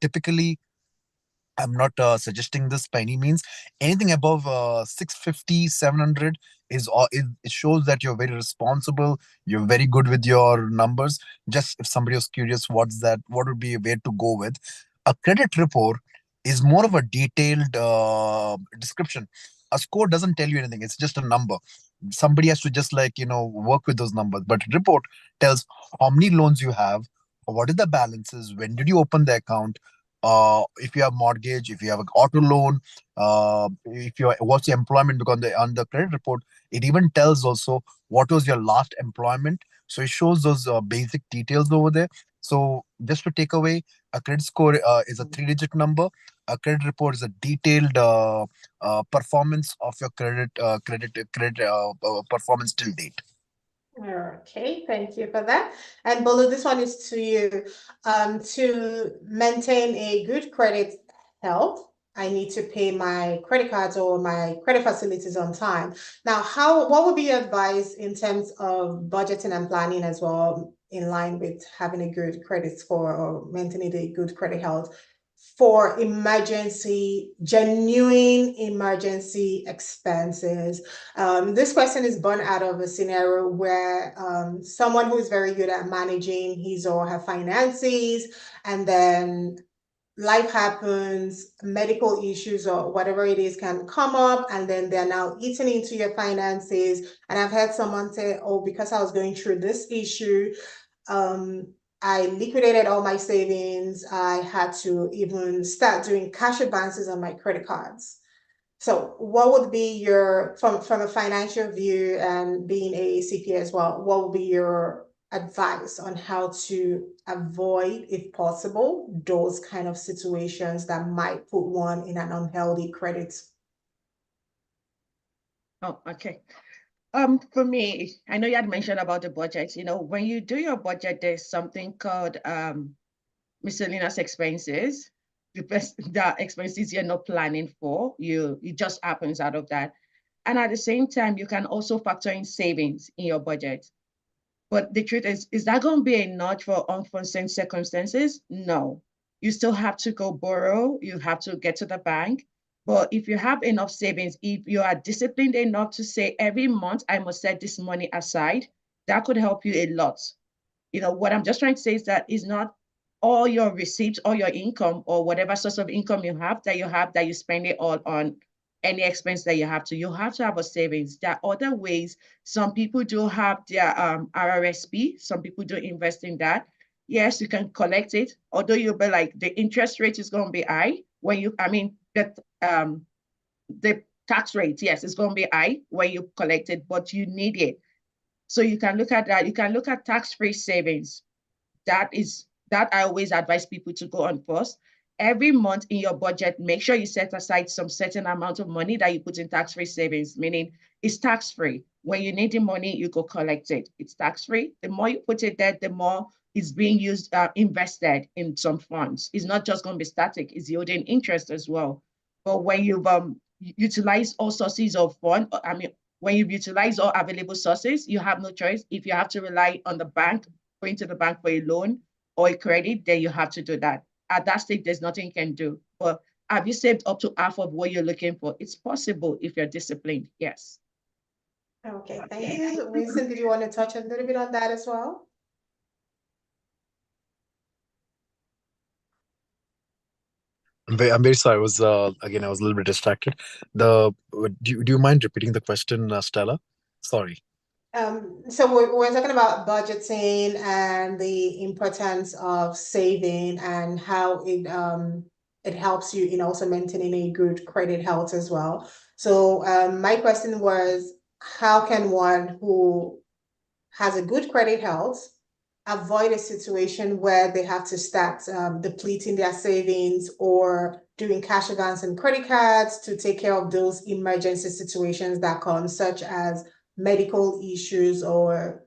Speaker 3: Typically, I'm not suggesting this by any means. Anything above 650, 700 it shows that you're very responsible. You're very good with your numbers. Just if somebody was curious, what would be a way to go with? A credit report is more of a detailed description. A score doesn't tell you anything. It's just a number. Somebody has to just work with those numbers. But report tells how many loans you have, what are the balances, when did you open the account, if you have mortgage, if you have an auto loan, if you what's your employment, because on the credit report it even tells also what was your last employment. So it shows those basic details over there. So just to take away, a credit score is a three-digit number. A credit report is a detailed performance of your credit performance till date.
Speaker 1: Okay, thank you for that. And Bolu, this one is to you. To maintain a good credit health, I need to pay my credit cards or my credit facilities on time. Now, what would be your advice in terms of budgeting and planning as well, in line with having a good credit score or maintaining a good credit health for genuine emergency expenses? This question is born out of a scenario where someone who is very good at managing his or her finances, and then life happens, medical issues or whatever it is can come up, and then they're now eating into your finances. And I've heard someone say, oh, because I was going through this issue, I liquidated all my savings. I had to even start doing cash advances on my credit cards. So what would be your, from a financial view and being a CPA as well, what would be your advice on how to avoid, if possible, those kind of situations that might put one in an unhealthy credit?
Speaker 2: Oh, okay. For me, I know you had mentioned about the budget. When you do your budget, there's something called miscellaneous expenses. The expenses you're not planning for, it just happens out of that. And at the same time, you can also factor in savings in your budget. But the truth is that going to be enough for unforeseen circumstances? No. You still have to go borrow. You have to get to the bank. But if you have enough savings, if you are disciplined enough to say every month, I must set this money aside, that could help you a lot. What I'm just trying to say is that it's not all your receipts or your income or whatever source of income you have that you spend it all on any expense that you have to. You have to have a savings. There are other ways. Some people do have their RRSP. Some people do invest in that. Yes, you can collect it, although you'll be like, the interest rate is going to be high when the tax rate, yes, it's going to be high when you collect it, but you need it. So you can look at that. You can look at tax-free savings. That I always advise people to go on first. Every month in your budget, make sure you set aside some certain amount of money that you put in tax-free savings, meaning it's tax-free. When you need the money, you go collect it. It's tax-free. The more you put it there, the more it's being used, invested in some funds. It's not just going to be static, it's yielding interest as well. But when you've utilized all sources of fund, when you've utilized all available sources, you have no choice. If you have to rely on the bank, going to the bank for a loan or a credit, then you have to do that. At that stage, there's nothing you can do. But have you saved up to half of what you're looking for? It's possible if you're disciplined, yes.
Speaker 1: Okay, thank you. Winston, did you want to touch a little bit on that as well?
Speaker 3: I'm very sorry. I was again, I was a little bit distracted. Do you mind repeating the question, Stella? Sorry.
Speaker 1: So we're talking about budgeting and the importance of saving and how it helps you in also maintaining a good credit health as well. So my question was, how can one who has a good credit health avoid a situation where they have to start depleting their savings or doing cash advance and credit cards to take care of those emergency situations that come, such as medical issues or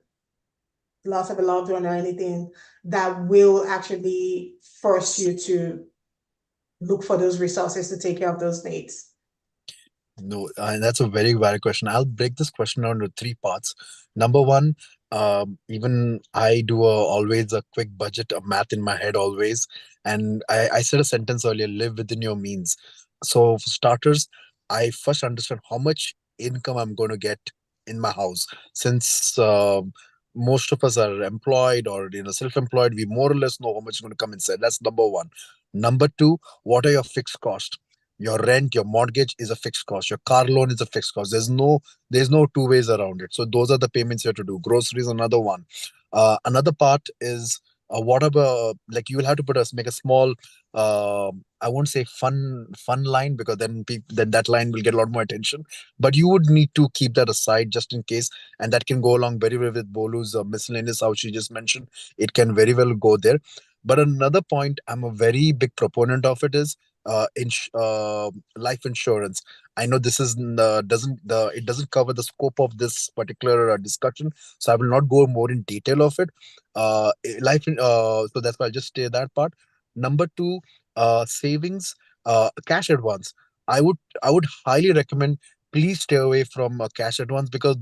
Speaker 1: loss of a loved one or anything that will actually force you to look for those resources to take care of those needs?
Speaker 3: No, that's a very valid question. I'll break this question down into three parts. Number one, even I do always a quick budget of math in my head always, and I said a sentence earlier: live within your means. So for starters, I first understand how much income I'm going to get in my house. Since most of us are employed or self-employed, we more or less know how much is going to come inside. That's number one. Number two, what are your fixed costs? Your rent, your mortgage is a fixed cost. Your car loan is a fixed cost. There's no two ways around it. So those are the payments you have to do. Groceries, another one. Another part is whatever, like you will have to make a small, I won't say fun line, because then that line will get a lot more attention. But you would need to keep that aside just in case, and that can go along very well with Bolu's miscellaneous, how she just mentioned. It can very well go there. But another point I'm a very big proponent of it is life insurance. I know this is it doesn't cover the scope of this particular discussion, so I will not go more in detail of it. So that's why I'll just stay that part. Number two, savings, cash advance. I would highly recommend, please stay away from cash advance, because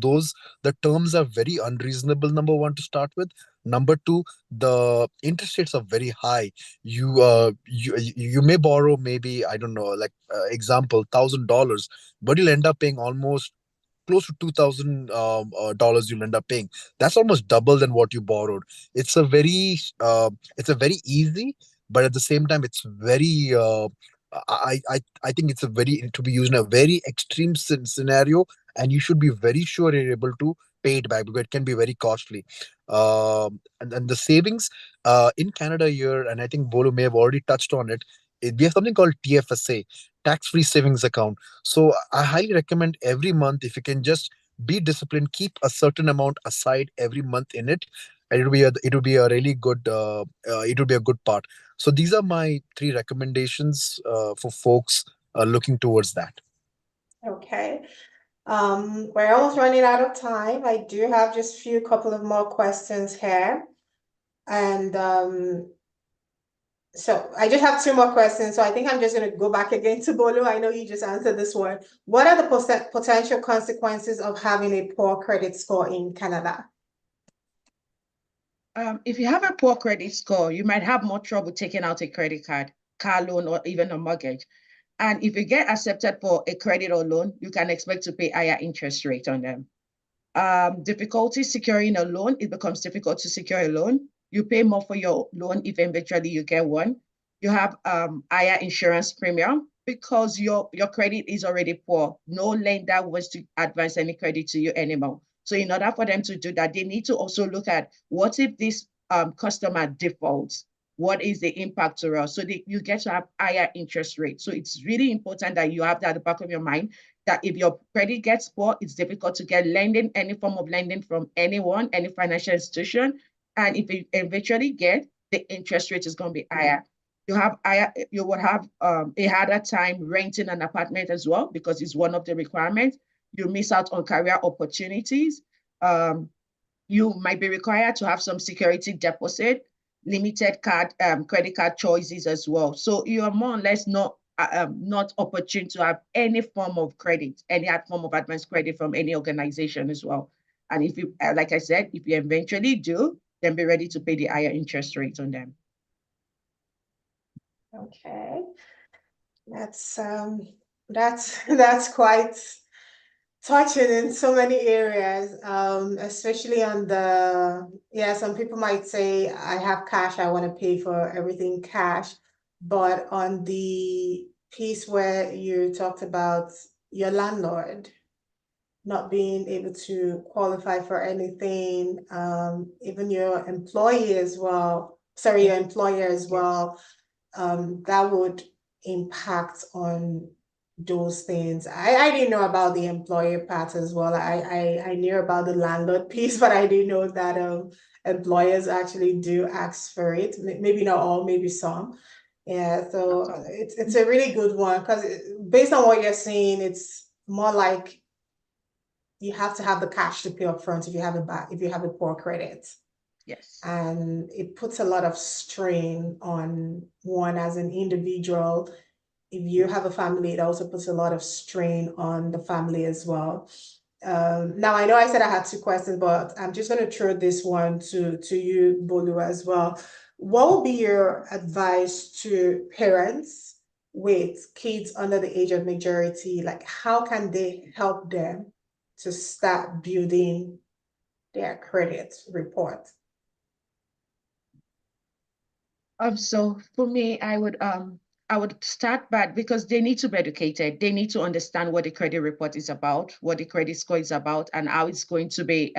Speaker 3: the terms are very unreasonable. Number one, to start with. Number two, the interest rates are very high. You may borrow, maybe, I don't know, like example, $1,000, but you'll end up paying almost close to $2,000 you'll end up paying. That's almost double than what you borrowed. It's a very easy, but at the same time, it's very I think it's a very to be used in a very extreme scenario, and you should be very sure you're able to pay it back, because it can be very costly. And the savings in Canada here, and I think Bolu may have already touched on it. We have something called TFSA, tax-free savings account. So I highly recommend every month, if you can just be disciplined, keep a certain amount aside every month in it, and it will be a really good it will be a good part. So these are my three recommendations for folks looking towards that.
Speaker 1: Okay. We're almost running out of time. I do have just a couple of more questions here. And so I just have two more questions. So I think I'm just going to go back again to Bolu. I know you just answered this one. What are the potential consequences of having a poor credit score in Canada?
Speaker 2: If you have a poor credit score, you might have more trouble taking out a credit card, car loan, or even a mortgage. And if you get accepted for a credit or loan, you can expect to pay higher interest rate on them. Difficulty securing a loan, it becomes difficult to secure a loan. You pay more for your loan if eventually you get one. You have higher insurance premium because your credit is already poor. No lender wants to advance any credit to you anymore. So in order for them to do that, they need to also look at what if this customer defaults? What is the impact to us? So you get to have higher interest rates. So it's really important that you have that at the back of your mind, that if your credit gets poor, it's difficult to get lending, any form of lending from anyone, any financial institution. And if you eventually get, the interest rate is going to be higher. You will have a harder time renting an apartment as well, because it's one of the requirements. You miss out on career opportunities. You might be required to have some security deposit, limited credit card choices as well. So you are more or less not opportune to have any form of credit, any form of advanced credit from any organization as well. And if you, like I said, if you eventually do, then be ready to pay the higher interest rates on them.
Speaker 1: Okay. That's quite touching in so many areas, especially on some people might say, I have cash, I want to pay for everything cash. But on the piece where you talked about your landlord not being able to qualify for anything, even your employee as well, sorry, your employer as well, that would impact on those things. I didn't know about the employer part as well. I knew about the landlord piece, but I didn't know that employers actually do ask for it. Maybe not all, maybe some. Yeah, so it's a really good one, because based on what you're saying, it's more like you have to have the cash to pay up front if you have a poor credit.
Speaker 2: Yes.
Speaker 1: And it puts a lot of strain on one as an individual. If you have a family, it also puts a lot of strain on the family as well. Now, I know I said I had 2 questions, but I'm just going to throw this one to you, Bolu, as well. What would be your advice to parents with kids under the age of majority? Like, how can they help them to start building their credit report?
Speaker 2: So for me, I would start back, because they need to be educated. They need to understand what the credit report is about, what the credit score is about, and how it's going to be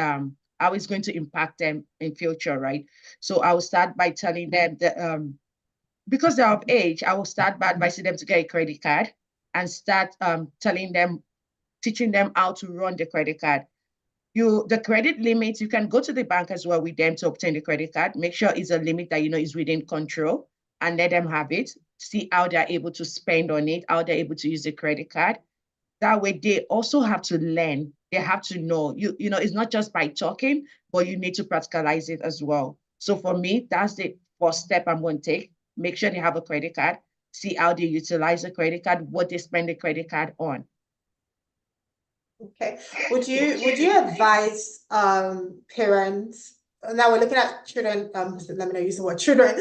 Speaker 2: how it's going to impact them in future, right? So I will start by telling them that because they're of age, I will start by advising them to get a credit card and start teaching them how to run the credit card. The credit limits, you can go to the bank as well with them to obtain the credit card. Make sure it's a limit that is within control, and let them have it. See how they're able to spend on it, how they're able to use the credit card. That way, they also have to learn. They have to know. It's not just by talking, but you need to practicalize it as well. So for me, that's the first step I'm going to take. Make sure they have a credit card. See how they utilize the credit card, what they spend the credit card on.
Speaker 1: Okay. Would you advise parents? Now we're looking at children, let me not use the word children,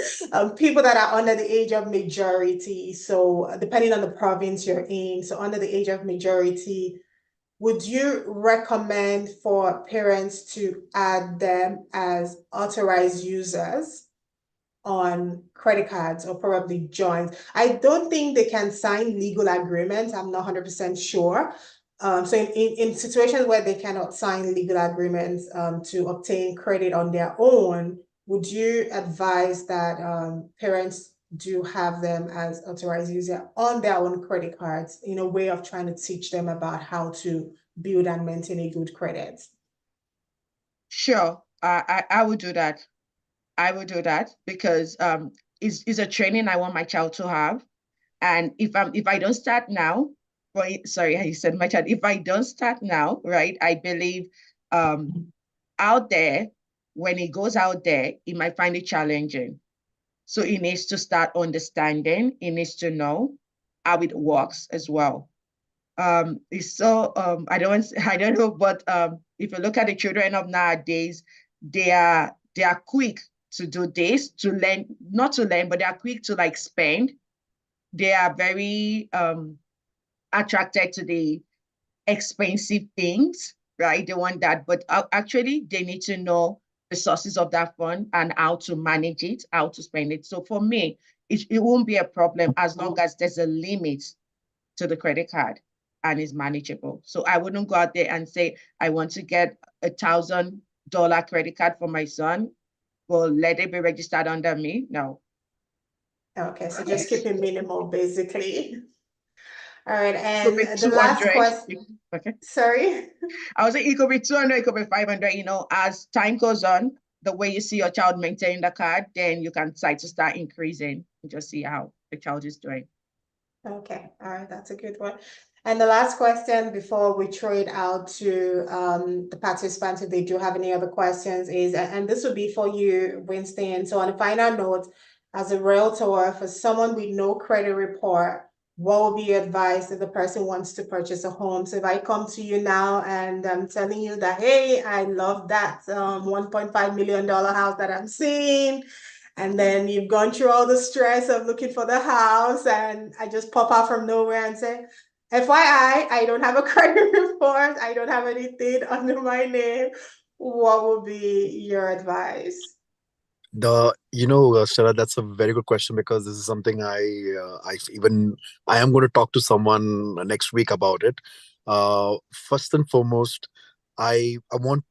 Speaker 1: people that are under the age of majority. So depending on the province you're in, so under the age of majority, would you recommend for parents to add them as authorized users on credit cards, or probably joint? I don't think they can sign legal agreements. I'm not 100% sure. So in situations where they cannot sign legal agreements to obtain credit on their own, would you advise that parents do have them as authorized user on their own credit cards, in a way of trying to teach them about how to build and maintain a good credit?
Speaker 2: Sure, I would do that. I would do that because it's a training I want my child to have. And if I don't start now, sorry, I said my child, if I don't start now, right, I believe out there, when he goes out there, he might find it challenging. So he needs to start understanding, he needs to know how it works as well. I don't know, but if you look at the children of nowadays, they are quick to do this, to learn, not to learn, but they are quick to like spend. They are very attracted to the expensive things. right? They want that, but actually they need to know the sources of that fund and how to manage it, how to spend it. So for me, it won't be a problem as long as there's a limit to the credit card and is manageable. So I wouldn't go out there and say, I want to get $1,000 credit card for my son. Well, let it be registered under me. No.
Speaker 1: Okay, so just keep it minimal, basically. All right,
Speaker 2: Could be
Speaker 1: and the last
Speaker 2: 200.
Speaker 1: question,
Speaker 2: Okay.
Speaker 1: sorry.
Speaker 2: I was saying it could be 200, it could be 500, as time goes on, the way you see your child maintain the card, then you can decide to start increasing and just see how the child is doing.
Speaker 1: Okay, all right, that's a good one. And the last question before we throw it out to the participants, if they do have any other questions, is, and this would be for you, Winston. So on a final note, as a realtor, for someone with no credit report, what would be your advice if the person wants to purchase a home? So if I come to you now and I'm telling you that, hey, I love that $1.5 million house that I'm seeing, and then you've gone through all the stress of looking for the house, and I just pop out from nowhere and say, FYI, I don't have a credit report. I don't have anything under my name. What would be your advice?
Speaker 3: Stella, that's a very good question because this is something I am going to talk to someone next week about it. First and foremost, I want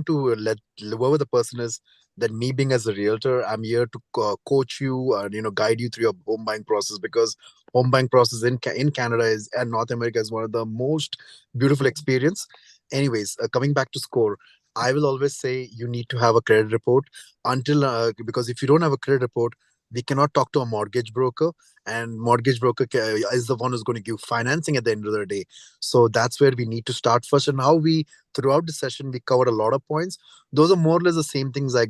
Speaker 3: to let whoever the person is, that me being as a realtor, I'm here to coach you and guide you through your home buying process, because home buying process in Canada is and North America is one of the most beautiful experience. Anyways, coming back to score, I will always say you need to have a credit report until because if you don't have a credit report, we cannot talk to a mortgage broker, and mortgage broker is the one who's going to give financing at the end of the day. So that's where we need to start first. And how we throughout the session we covered a lot of points. Those are more or less the same things. I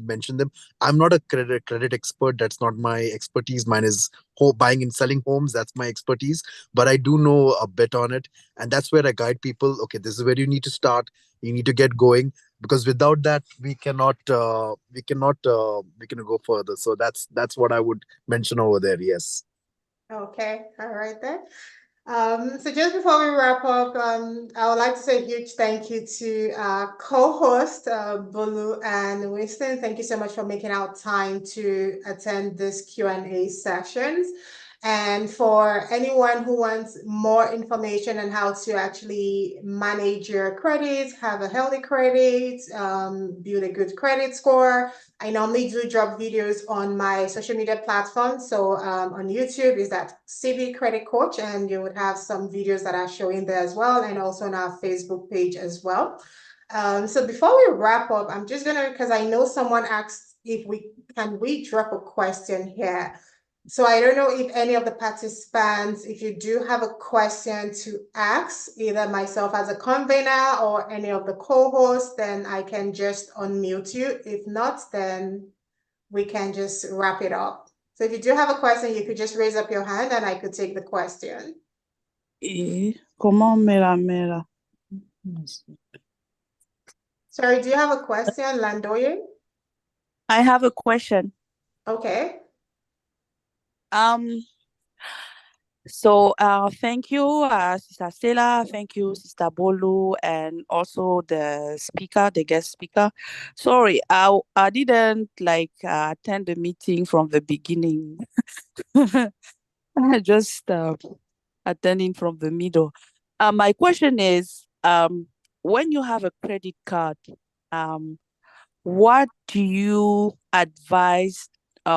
Speaker 3: mentioned them. I'm not a credit expert. That's not my expertise. Mine is buying and selling homes. That's my expertise. But I do know a bit on it, and that's where I guide people. Okay, this is where you need to start. You need to get going, because without that we cannot go further. So that's what I would mention over there. Yes.
Speaker 1: Okay, all right then. So just before we wrap up, I would like to say a huge thank you to co-host Bolu and Winston. Thank you so much for making out time to attend this Q&A sessions. And for anyone who wants more information on how to actually manage your credit, have a healthy credit, build a good credit score, I normally do drop videos on my social media platforms. So on YouTube is that CB Credit Coach, and you would have some videos that are showing there as well, and also on our Facebook page as well. So before we wrap up, I'm just gonna, because I know someone asked if we drop a question here. So I don't know if any of the participants, if you do have a question to ask, either myself as a convener or any of the co-hosts, then I can just unmute you. If not, then we can just wrap it up. So if you do have a question, you could just raise up your hand and I could take the question.
Speaker 4: Comment mera?
Speaker 1: Sorry, do you have a question, Landoye?
Speaker 4: I have a question.
Speaker 1: Okay.
Speaker 4: So thank you, Sister Stella. Thank you, Sister Bolu, and also the guest speaker. Sorry, I didn't attend the meeting from the beginning. I just attending from the middle. My question is, when you have a credit card, what do you advise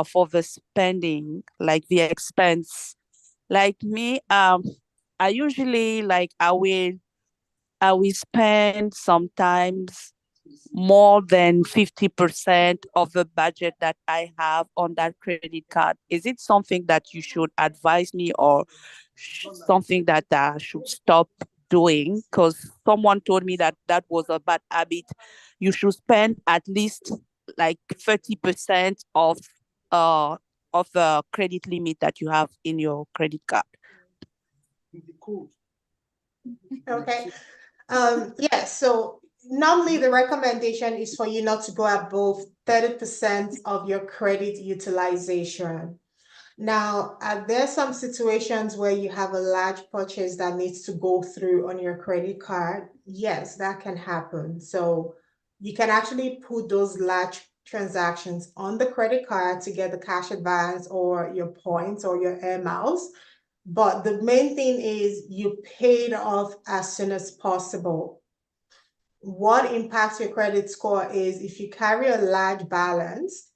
Speaker 4: for the spending, like the expense? Like me, I usually I will spend sometimes more than 50% of the budget that I have on that credit card. Is it something that you should advise me, or something that I should stop doing? Because someone told me that that was a bad habit. You should spend at least 30% of the credit limit that you have in your credit card.
Speaker 1: Okay. Yes, so normally the recommendation is for you not to go above 30% of your credit utilization. Now, are there some situations where you have a large purchase that needs to go through on your credit card? Yes, that can happen. So you can actually put those large transactions on the credit card to get the cash advance or your points or your air miles. But the main thing is you pay it off as soon as possible. What impacts your credit score is if you carry a large balance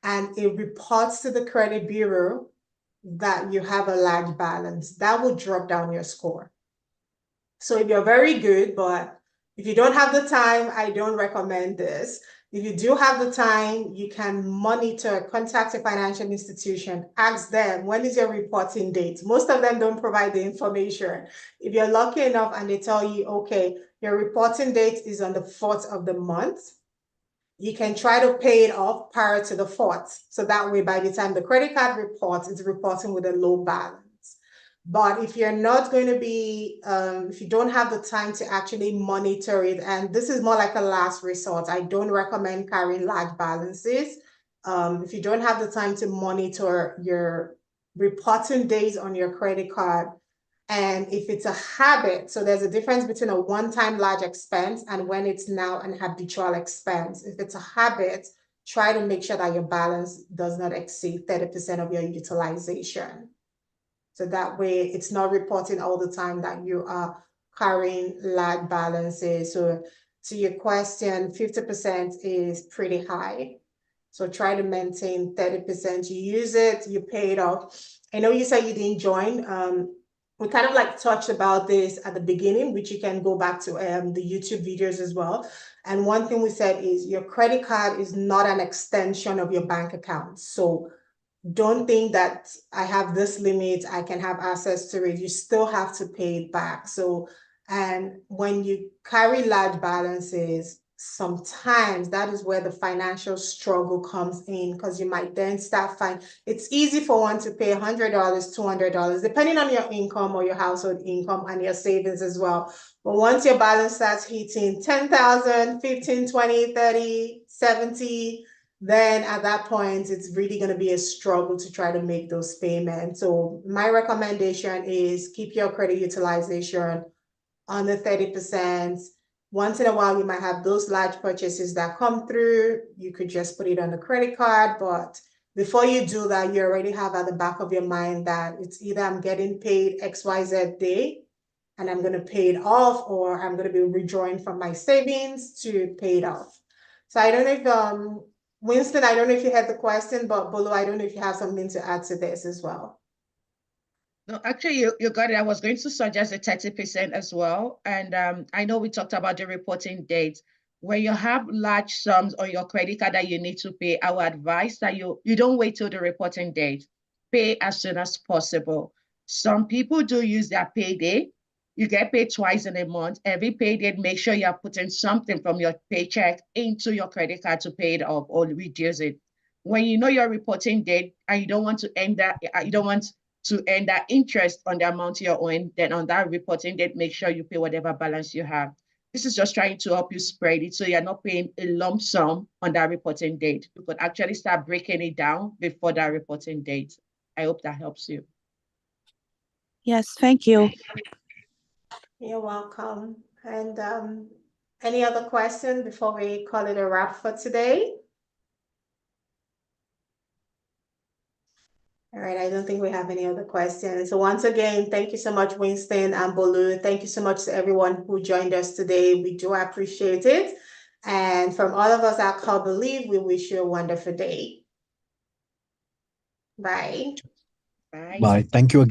Speaker 1: and it reports to the credit bureau that you have a large balance, that will drop down your score. So if you're very good, but if you don't have the time, I don't recommend this. If you do have the time, you can monitor, contact a financial institution, ask them, when is your reporting date? Most of them don't provide the information. If you're lucky enough and they tell you, okay, your reporting date is on the 4th of the month, you can try to pay it off prior to the 4th. So that way, by the time the credit card reports, it's reporting with a low balance. But if you're not going to be, if you don't have the time to actually monitor it, and this is more like a last resort, I don't recommend carrying large balances. If you don't have the time to monitor your reporting days on your credit card, and if it's a habit, so there's a difference between a one-time large expense and when it's now an habitual expense. If it's a habit, try to make sure that your balance does not exceed 30% of your utilization. So that way it's not reporting all the time that you are carrying large balances. So to your question, 50% is pretty high. So try to maintain 30%. You use it, you pay it off. I know you said you didn't join. We kind of like touched about this at the beginning, which you can go back to the YouTube videos as well. And one thing we said is your credit card is not an extension of your bank account. So don't think that I have this limit, I can have access to it. You still have to pay it back. So, and when you carry large balances, sometimes that is where the financial struggle comes in, because you might then start finding it's easy for one to pay $100, $200, depending on your income or your household income and your savings as well. But once your balance starts hitting 10,000, 15, 20, 30, 70, then at that point, it's really going to be a struggle to try to make those payments. So my recommendation is keep your credit utilization under 30%. Once in a while, you might have those large purchases that come through. You could just put it on the credit card. But before you do that, you already have at the back of your mind that it's either I'm getting paid XYZ day and I'm going to pay it off, or I'm going to be withdrawing from my savings to pay it off. So I don't know if Winston, I don't know if you had the question, but Bolu, I don't know if you have something to add to this as well.
Speaker 2: No, actually, you got it. I was going to suggest the 30% as well. And I know we talked about the reporting date. When you have large sums on your credit card that you need to pay, I would advise that you don't wait till the reporting date. Pay as soon as possible. Some people do use their payday. You get paid twice in a month. Every payday, make sure you're putting something from your paycheck into your credit card to pay it off or reduce it. When you know your reporting date and you don't want to end that, you don't want to earn that interest on the amount you're owing, then on that reporting date, make sure you pay whatever balance you have. This is just trying to help you spread it so you're not paying a lump sum on that reporting date. You could actually start breaking it down before that reporting date. I hope that helps you.
Speaker 4: Yes, thank you.
Speaker 1: You're welcome. And any other question before we call it a wrap for today? All right, I don't think we have any other questions. So once again, thank you so much, Winston and Bolu. Thank you so much to everyone who joined us today. We do appreciate it. And from all of us at Call Believe, we wish you a wonderful day. Bye.
Speaker 2: Bye.
Speaker 3: Bye. Thank you again.